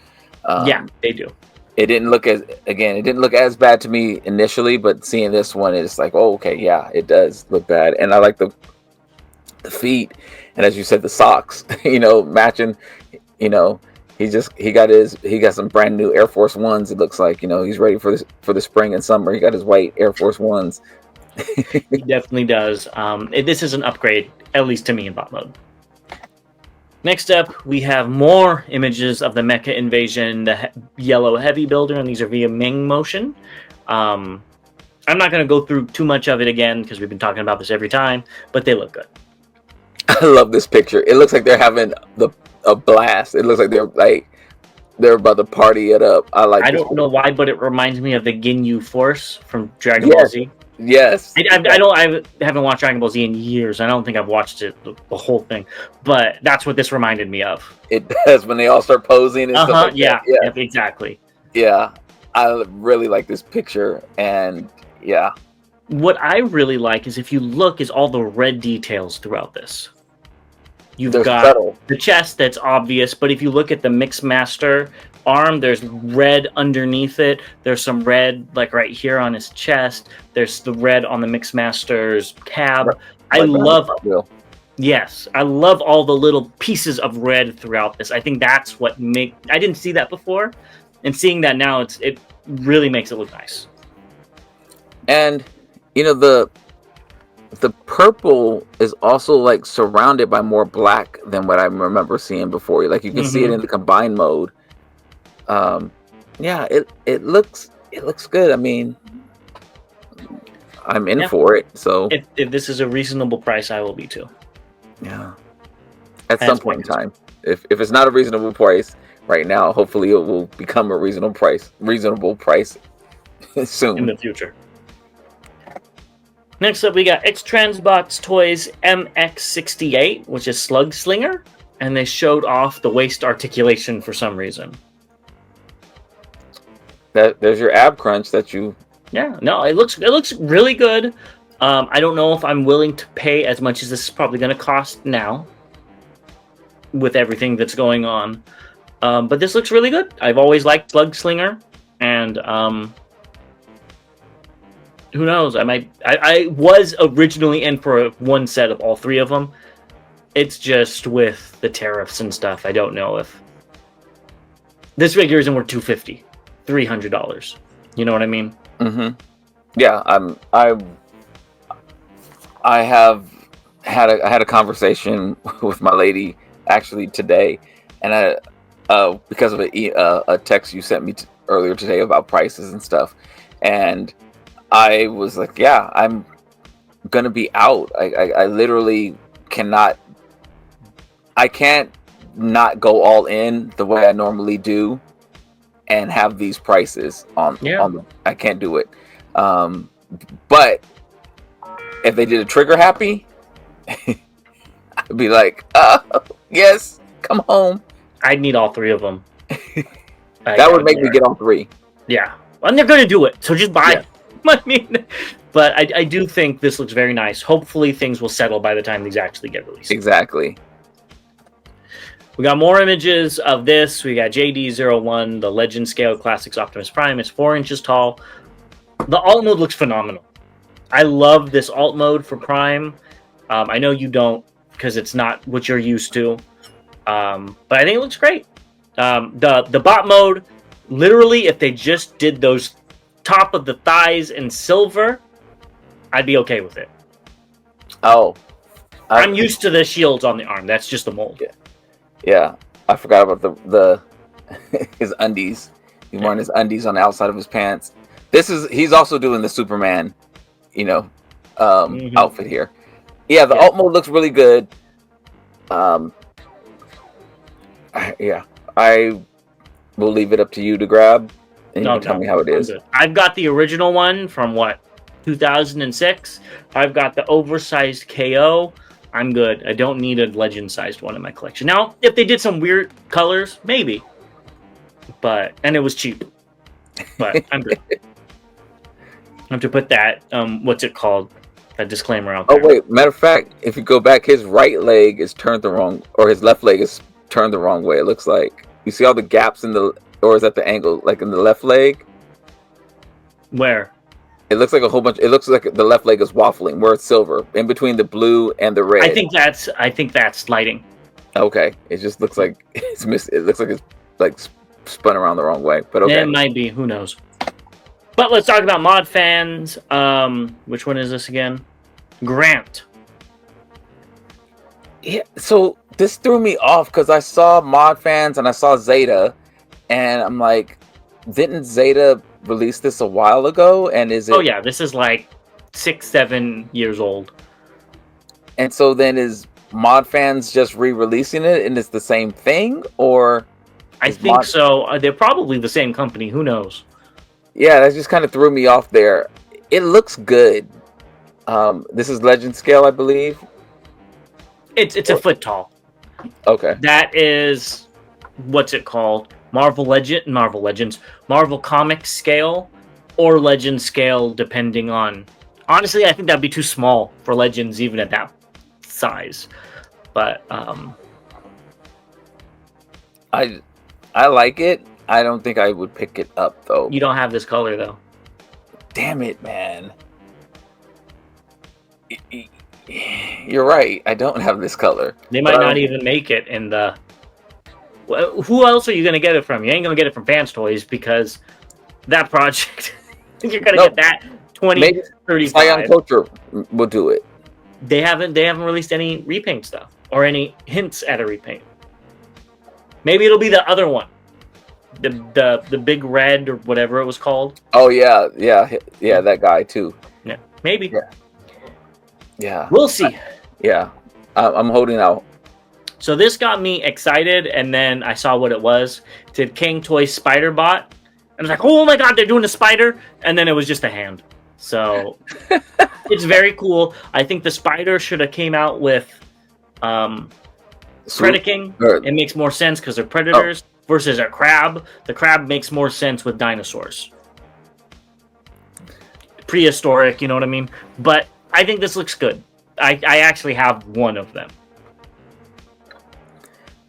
Yeah, they do. It didn't look as bad to me initially, but seeing this one, it's like, oh, okay, yeah, it does look bad. And I like the feet, and as you said, the socks, matching. He got some brand new Air Force Ones. It looks like, he's ready for the spring and summer. He got his white Air Force Ones. He definitely does. This is an upgrade, at least to me, in bot mode. Next up, we have more images of the Mecha Invasion, the yellow heavy builder, and these are via Ming Motion. I'm not going to go through too much of it again because we've been talking about this every time, but they look good. I love this picture. It looks like they're having a blast. It looks like they're about to party it up. I don't know why, but it reminds me of the Ginyu Force from Dragon Ball Z. Yes. I haven't watched Dragon Ball Z in years. I don't think I've watched it the whole thing, but that's what this reminded me of. It does when they all start posing and stuff like yeah, that. yeah, exactly. Yeah, I really like this picture, and yeah. What I really like is if you look, is all the red details throughout this. You've got subtle. The chest that's obvious, but if you look at the Mixmaster arm, there's red underneath it. There's some red like right here on his chest. There's the red on the Mixmaster's cab. I love all the little pieces of red throughout this. I think that's what I didn't see that before, and seeing that now, it really makes it look nice. And you know, the purple is also like surrounded by more black than what I remember seeing before. Like you can see it in the combined mode. Yeah, it looks good. I mean, I'm in for it. So if this is a reasonable price, I will be too. Yeah, at some point in time. If it's not a reasonable price right now, hopefully it will become a reasonable price soon in the future. Next up, we got Xtransbots Toys MX68, which is Slugslinger, and they showed off the waist articulation for some reason. There's your ab crunch that you. Yeah, no, it looks really good. I don't know if I'm willing to pay as much as this is probably going to cost now, with everything that's going on. But this looks really good. I've always liked Slugslinger, and who knows? I was originally in for one set of all three of them. It's just with the tariffs and stuff. I don't know if this figure isn't worth $250, $300. You know what I mean? Mm-hmm. Yeah, I had a conversation with my lady actually today, and because of a text you sent me earlier today about prices and stuff, and I was like, yeah, I'm gonna be out. I literally cannot. I can't not go all in the way I normally do, and have these prices on. Yeah. I can't do it. But if they did a trigger happy, I'd be like, yes, come home. I'd need all three of them. That would make me get all three. Yeah, and they're gonna do it. So just buy. Yeah. I mean, but I do think this looks very nice. Hopefully things will settle by the time these actually get released. Exactly. We got more images of this. We got JD01, the Legend Scale Classics Optimus Prime. It's 4 inches tall. The alt mode looks phenomenal. I love this alt mode for Prime. I know you don't, because it's not what you're used to. But I think it looks great. The bot mode, literally, if they just did those top of the thighs in silver, I'd be okay with it. Oh, I'm used to the shields on the arm. That's just the mold. Yeah, I forgot about the his undies. He's wearing his undies on the outside of his pants. He's also doing the Superman, outfit here. Yeah, the alt mode looks really good. I will leave it up to you to grab. And you can tell me how it is. I've got the original one from 2006. I've got the oversized KO. I'm good. I don't need a legend-sized one in my collection. Now, if they did some weird colors, maybe. And it was cheap. But I'm good. I have to put that, what's it called? That disclaimer out there. Oh, wait. Matter of fact, if you go back, his right leg is turned or his left leg is turned the wrong way, it looks like. You see all the gaps or is that the angle, like in the left leg? Where? It looks like a whole bunch. It looks like the left leg is waffling, where it's silver, in between the blue and the red. I think that's lighting. Okay, it just looks like it's missed. It looks like it's like spun around the wrong way. But okay, it might be. Who knows? But let's talk about mod fans. Which one is this again? Grant. Yeah. So this threw me off because I saw mod fans and I saw Zeta, and I'm like, didn't Zeta release this a while ago? And is it? Oh yeah, this is like 6-7 years old. And so then is mod fans just re-releasing it and it's the same thing, or? I think so. They're probably the same company. Who knows? Yeah, that just kind of threw me off there. It looks good. This is Legend scale, I believe. It's a foot tall. Okay. That is, what's it called? Marvel Legends, Marvel Comics scale, or Legend scale, depending on. Honestly, I think that'd be too small for Legends, even at that size. But I like it. I don't think I would pick it up though. You don't have this color though. Damn it, man. You're right. I don't have this color. They might not even make it in the. Well, who else are you going to get it from? You ain't going to get it from Fans Toys because that project. You're going to get that 20, maybe 35. Scion Culture will do it. They haven't released any repaint stuff or any hints at a repaint. Maybe it'll be the other one, the big red or whatever it was called. Oh yeah, that guy too. Yeah, maybe. Yeah. We'll see. Yeah, I'm holding out. So this got me excited, and then I saw what it was. It did Kang Toy Spiderbot, and I was like, "Oh my god, they're doing a spider!" And then it was just a hand. So it's very cool. I think the spider should have came out with Predaking. It makes more sense because they're predators versus a crab. The crab makes more sense with dinosaurs. Prehistoric, you know what I mean? But I think this looks good. I actually have one of them.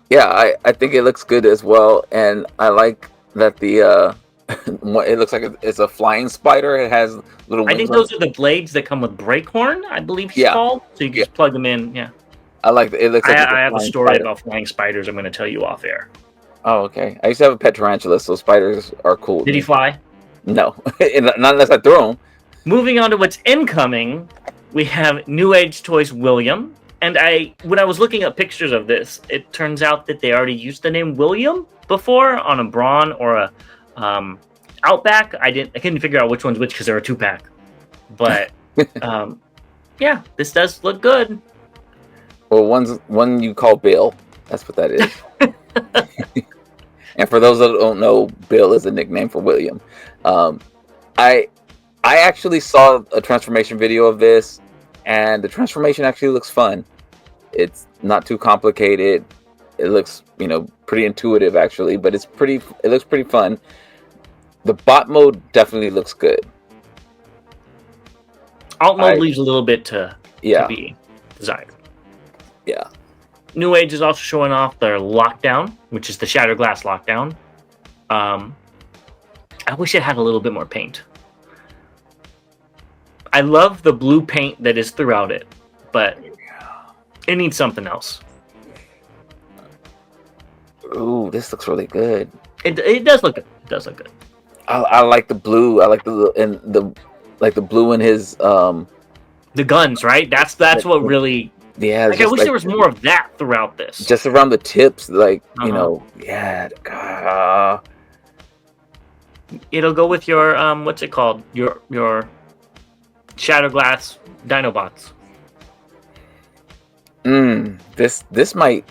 Yeah, I think it looks good as well, and I like that the it looks like it's a flying spider. It has little wings. I think those are the blades that come with Breakhorn, I believe he's called. So you can just plug them in. Yeah. I like it. Looks like I have a story about flying spiders I'm going to tell you off air. Oh, okay. I used to have a pet tarantula, so spiders are cool. Did he fly? No, not unless I throw him. Moving on to what's incoming, we have New Age Toys William. And when I was looking up pictures of this, it turns out that they already used the name William before on a Brawn or a Outback. I couldn't figure out which one's which because they're a 2-pack. But yeah, this does look good. Well, one you call Bill. That's what that is. And for those that don't know, Bill is a nickname for William. I actually saw a transformation video of this, and the transformation actually looks fun. It's not too complicated. It looks, pretty intuitive actually, but it looks pretty fun. The bot mode definitely looks good. Alt mode leaves a little bit to be desired. Yeah. New Age is also showing off their lockdown, which is the Shattered Glass lockdown. I wish it had a little bit more paint. I love the blue paint that is throughout it, but it needs something else. Ooh, this looks really good. It does look good. It does look good. I like the blue. I like the blue in his the guns, right? That's what really. Yeah. I wish there was more of that throughout this. Just around the tips, yeah. It'll go with your what's it called? Your Shattered Glass Dinobots. This might.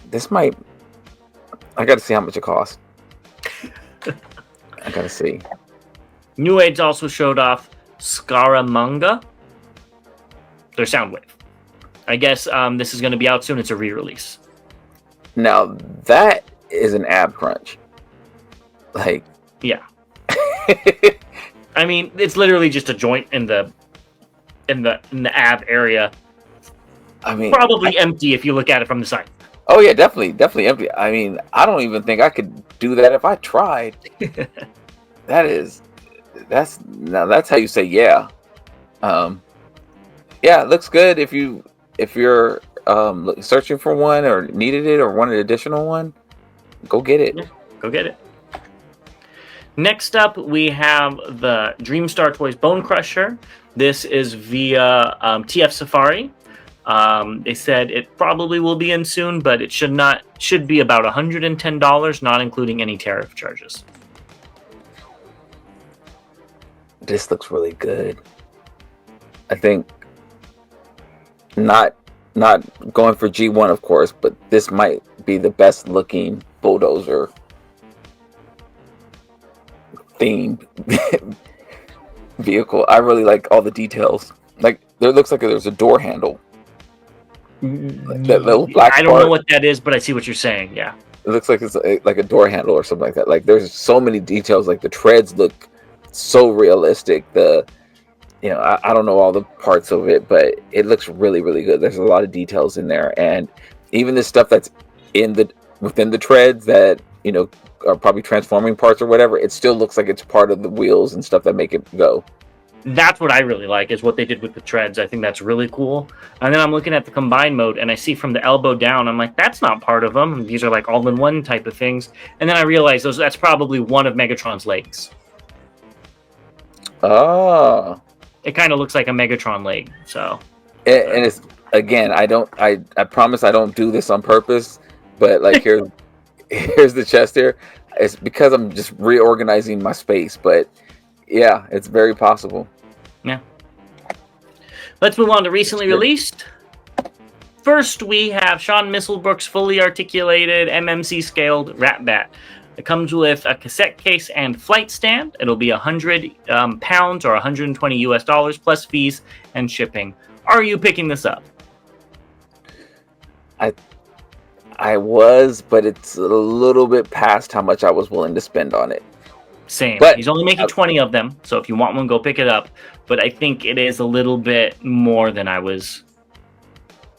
I gotta see how much it costs. I gotta see. New Age also showed off Scaramanga. Their Soundwave. I guess this is going to be out soon. It's a re-release. Now that is an ab crunch. Yeah. I mean, it's literally just a joint in the ab area. I mean, probably empty if you look at it from the side. Oh yeah, definitely empty. I mean, I don't even think I could do that if I tried. That's how you say yeah. Yeah, it looks good if you're searching for one or needed it or wanted an additional one. Go get it. Yeah, go get it. Next up, we have the Dreamstar Toys Bone Crusher. This is via TF Safari. They said it probably will be in soon, but it should be about $110, not including any tariff charges. This looks really good. I think not going for G1, of course, but this might be the best looking bulldozer themed vehicle. I really like all the details. Like there looks like there's a door handle. That little black I don't part, know what that is, but I see what you're saying. Yeah. it looks like it's like a door handle or something like that. Like there's so many details. Like the treads look so realistic. I don't know all the parts of it, but it looks really, really good. There's a lot of details in there, and even the stuff that's within the treads that are probably transforming parts or whatever. It still looks like it's part of the wheels and stuff that make it go. That's what I really like, is what they did with the treads. I think that's really cool. And then I'm looking at the combine mode, and I see from the elbow down, I'm like, that's not part of them. These are like all-in-one type of things. And then I realize that's probably one of Megatron's legs. Oh. It kind of looks like a Megatron leg. So. And it's, again, I promise I don't do this on purpose, but like here's the chest here. It's because I'm just reorganizing my space, but yeah, it's very possible. Yeah. Let's move on to recently released. First, we have Sean Misselbrook's fully articulated MMC scaled Rat Bat. It comes with a cassette case and flight stand. It'll be 100 pounds or 120 US dollars plus fees and shipping. Are you picking this up? I was, but it's a little bit past how much I was willing to spend on it. Same. But he's only making 20 of them, so if you want one, go pick it up. But I think it is a little bit more than I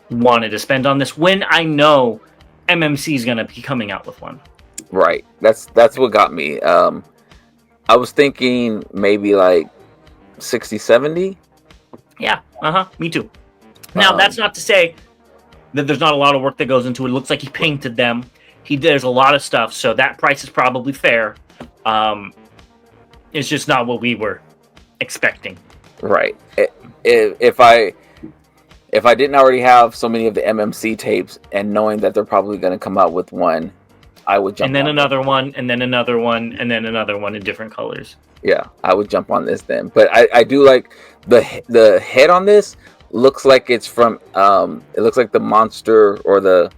wanted to spend on this, when I know MMC is going to be coming out with one. Right. That's what got me. I was thinking maybe like 60, 70. Yeah. Me too. Now, that's not to say that there's not a lot of work that goes into it. It looks like he painted them. There's a lot of stuff, so that price is probably fair. It's just not what we were expecting. Right. If I didn't already have so many of the MMC tapes, and knowing that they're probably going to come out with one, I would jump. And then another one, and then another one, and then another one in different colors. Yeah, I would jump on this then. But I do like the head on this. Looks like it's from it looks like the monster or the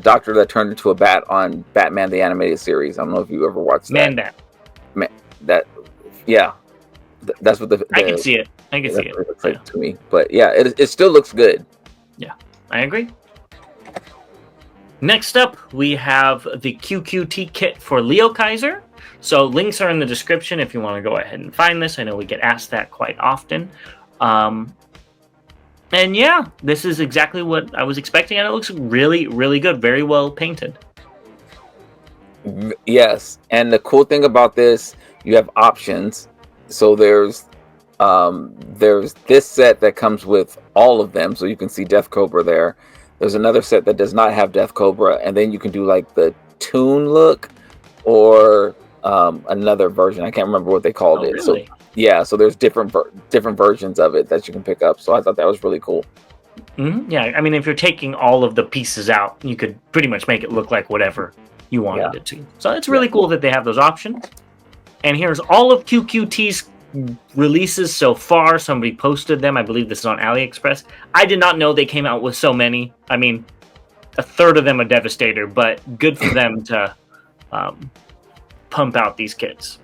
doctor that turned into a bat on Batman the Animated Series. I don't know if you ever watched that. That's what I can see it. I can see it. What it looks like to me. But yeah, it still looks good. Yeah, I agree. Next up, we have the QQT kit for Leo Kaiser. So links are in the description if you want to go ahead and find this. I know we get asked that quite often. And yeah, this is exactly what I was expecting, and it looks really, really good. Very well painted. Yes, and the cool thing about this, you have options. So there's this set that comes with all of them, so you can see Death Cobra there. There's another set that does not have Death Cobra, and then you can do like the Toon look or another version. I can't remember what they called it. Really? So yeah, so there's different versions of it that you can pick up. So I thought that was really cool. Mm-hmm. Yeah, I mean, if you're taking all of the pieces out, you could pretty much make it look like whatever you wanted it to. So it's really cool that they have those options. And here's all of QQT's releases so far. Somebody posted them. I believe this is on AliExpress. I did not know they came out with so many. I mean, a third of them are Devastator, but good for them to pump out these kits.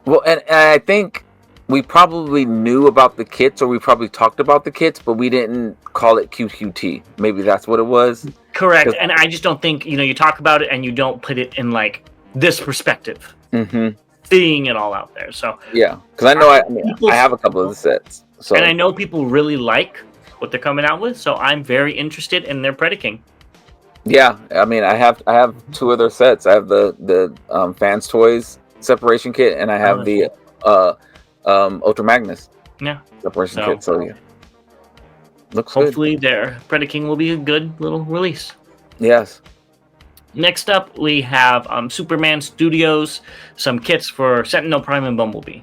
Well, and I think we probably knew about the kits, or we probably talked about the kits, but we didn't call it QQT. Maybe that's what it was. Correct. And I just don't think, you talk about it and you don't put it in like this perspective. Mm-hmm. Seeing it all out there. So yeah, because I know I have a couple of the sets. So. And I know people really like what they're coming out with, so I'm very interested in their Predaking. Yeah, I mean, I have two other sets. I have the Fans Toys separation kit, and I have the Ultra Magnus separation kit. So yeah, looks hopefully good. Their Predaking will be a good little release. Yes. Next up, we have Superman Studios, some kits for Sentinel Prime and Bumblebee.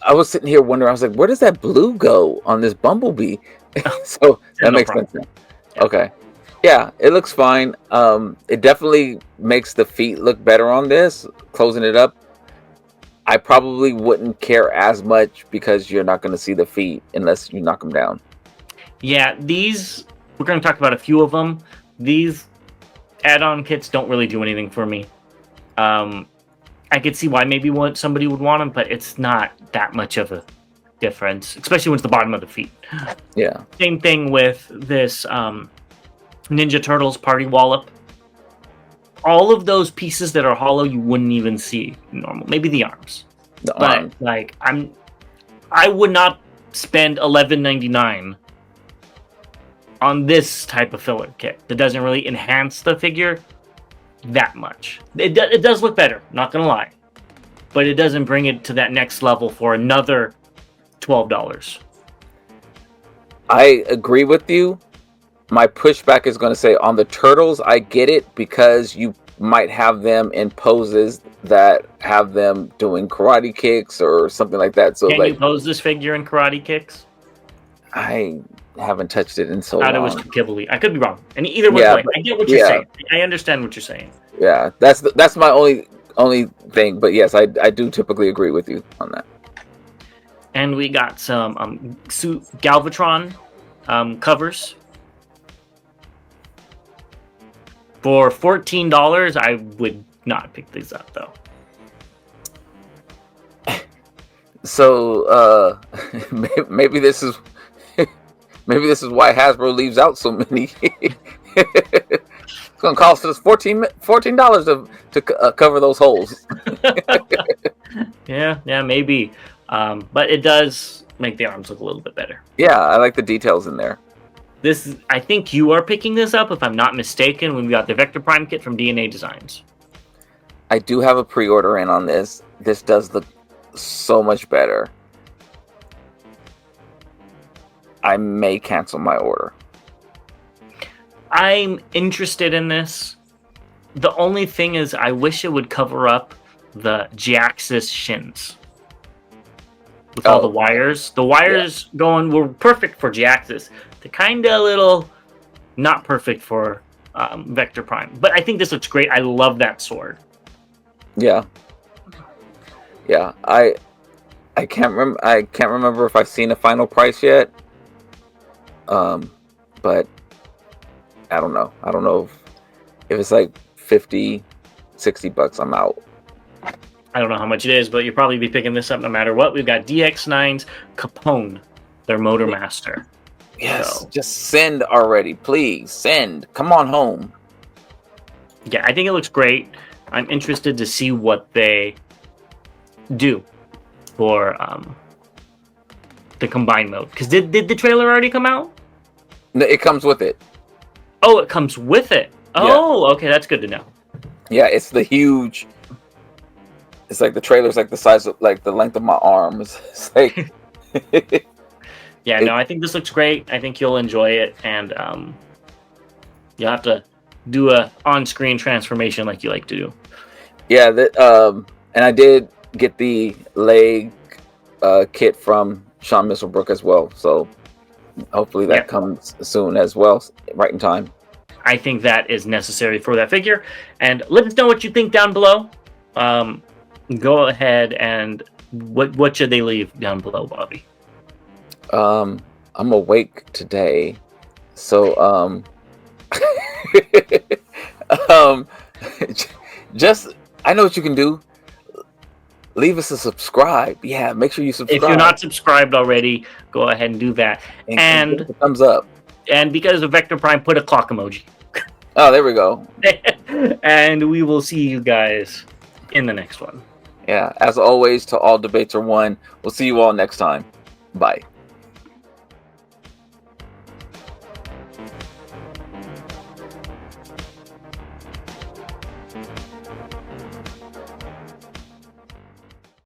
I was sitting here wondering, I was like, where does that blue go on this Bumblebee? So that makes sense now. Yeah. Okay. Yeah, it looks fine. It definitely makes the feet look better on this, closing it up. I probably wouldn't care as much because you're not going to see the feet unless you knock them down. Yeah, we're going to talk about a few of them. These add-on kits don't really do anything for me. I I could see why maybe somebody would want them, but it's not that much of a difference, especially when it's the bottom of the feet. Yeah. Same thing with this Ninja Turtles Party Wallop. All of those pieces that are hollow, you wouldn't even see normal. Maybe the arms. But like, I would not spend $11.99 on this type of filler kit that doesn't really enhance the figure that much. It does look better, not gonna lie, but it doesn't bring it to that next level for another $12. I agree with you. My pushback is going to say on the turtles, I get it because you might have them in poses that have them doing karate kicks or something like that. So can like, you pose this figure in karate kicks? I haven't touched it in so long. It was Kibbley. I could be wrong. And either way, I get what you're saying. I understand what you're saying. Yeah, that's my only thing. But yes, I do typically agree with you on that. And we got some Galvatron covers. For $14, I would not pick these up, though. So maybe this is why Hasbro leaves out so many. It's gonna cost us $14 to cover those holes. yeah, maybe. But it does make the arms look a little bit better. Yeah, I like the details in there. I think you are picking this up, if I'm not mistaken, when we got the Vector Prime kit from DNA Designs. I do have a pre-order in on this. This does look so much better. I may cancel my order. I'm interested in this. The only thing is, I wish it would cover up the G-axis shins. With all the wires. The wires were perfect for G-axis. They're kind of a little not perfect for Vector Prime. But I think this looks great. I love that sword. Yeah. I can't remember if I've seen a final price yet. But I don't know. I don't know if it's like $50, $60. I'm out. I don't know how much it is, but you'll probably be picking this up no matter what. We've got DX9's Capone, their Motor Master. Yes, just send already, please. Send. Come on home. Yeah, I think it looks great. I'm interested to see what they do for the combined mode. Because did the trailer already come out? No, it comes with it. Oh, it comes with it. Oh, okay, that's good to know. Yeah, it's the huge. It's like the trailer's like the size of like the length of my arm. It's like. Yeah, no, I think this looks great. I think you'll enjoy it, and you'll have to do a on-screen transformation like you like to do. Yeah, and I did get the leg kit from Sean Misselbrook as well, so hopefully that comes soon as well, right in time. I think that is necessary for that figure, and let us know what you think down below. Go ahead and what should they leave down below, Bobby? I'm awake today, so just I know what you can do. Leave us a subscribe. Yeah, make sure you subscribe. If you're not subscribed already, go ahead and do that. And give a thumbs up. And because of Vector Prime, put a clock emoji. Oh, there we go. And we will see you guys in the next one. Yeah, as always, to all debates are won. We'll see you all next time. Bye.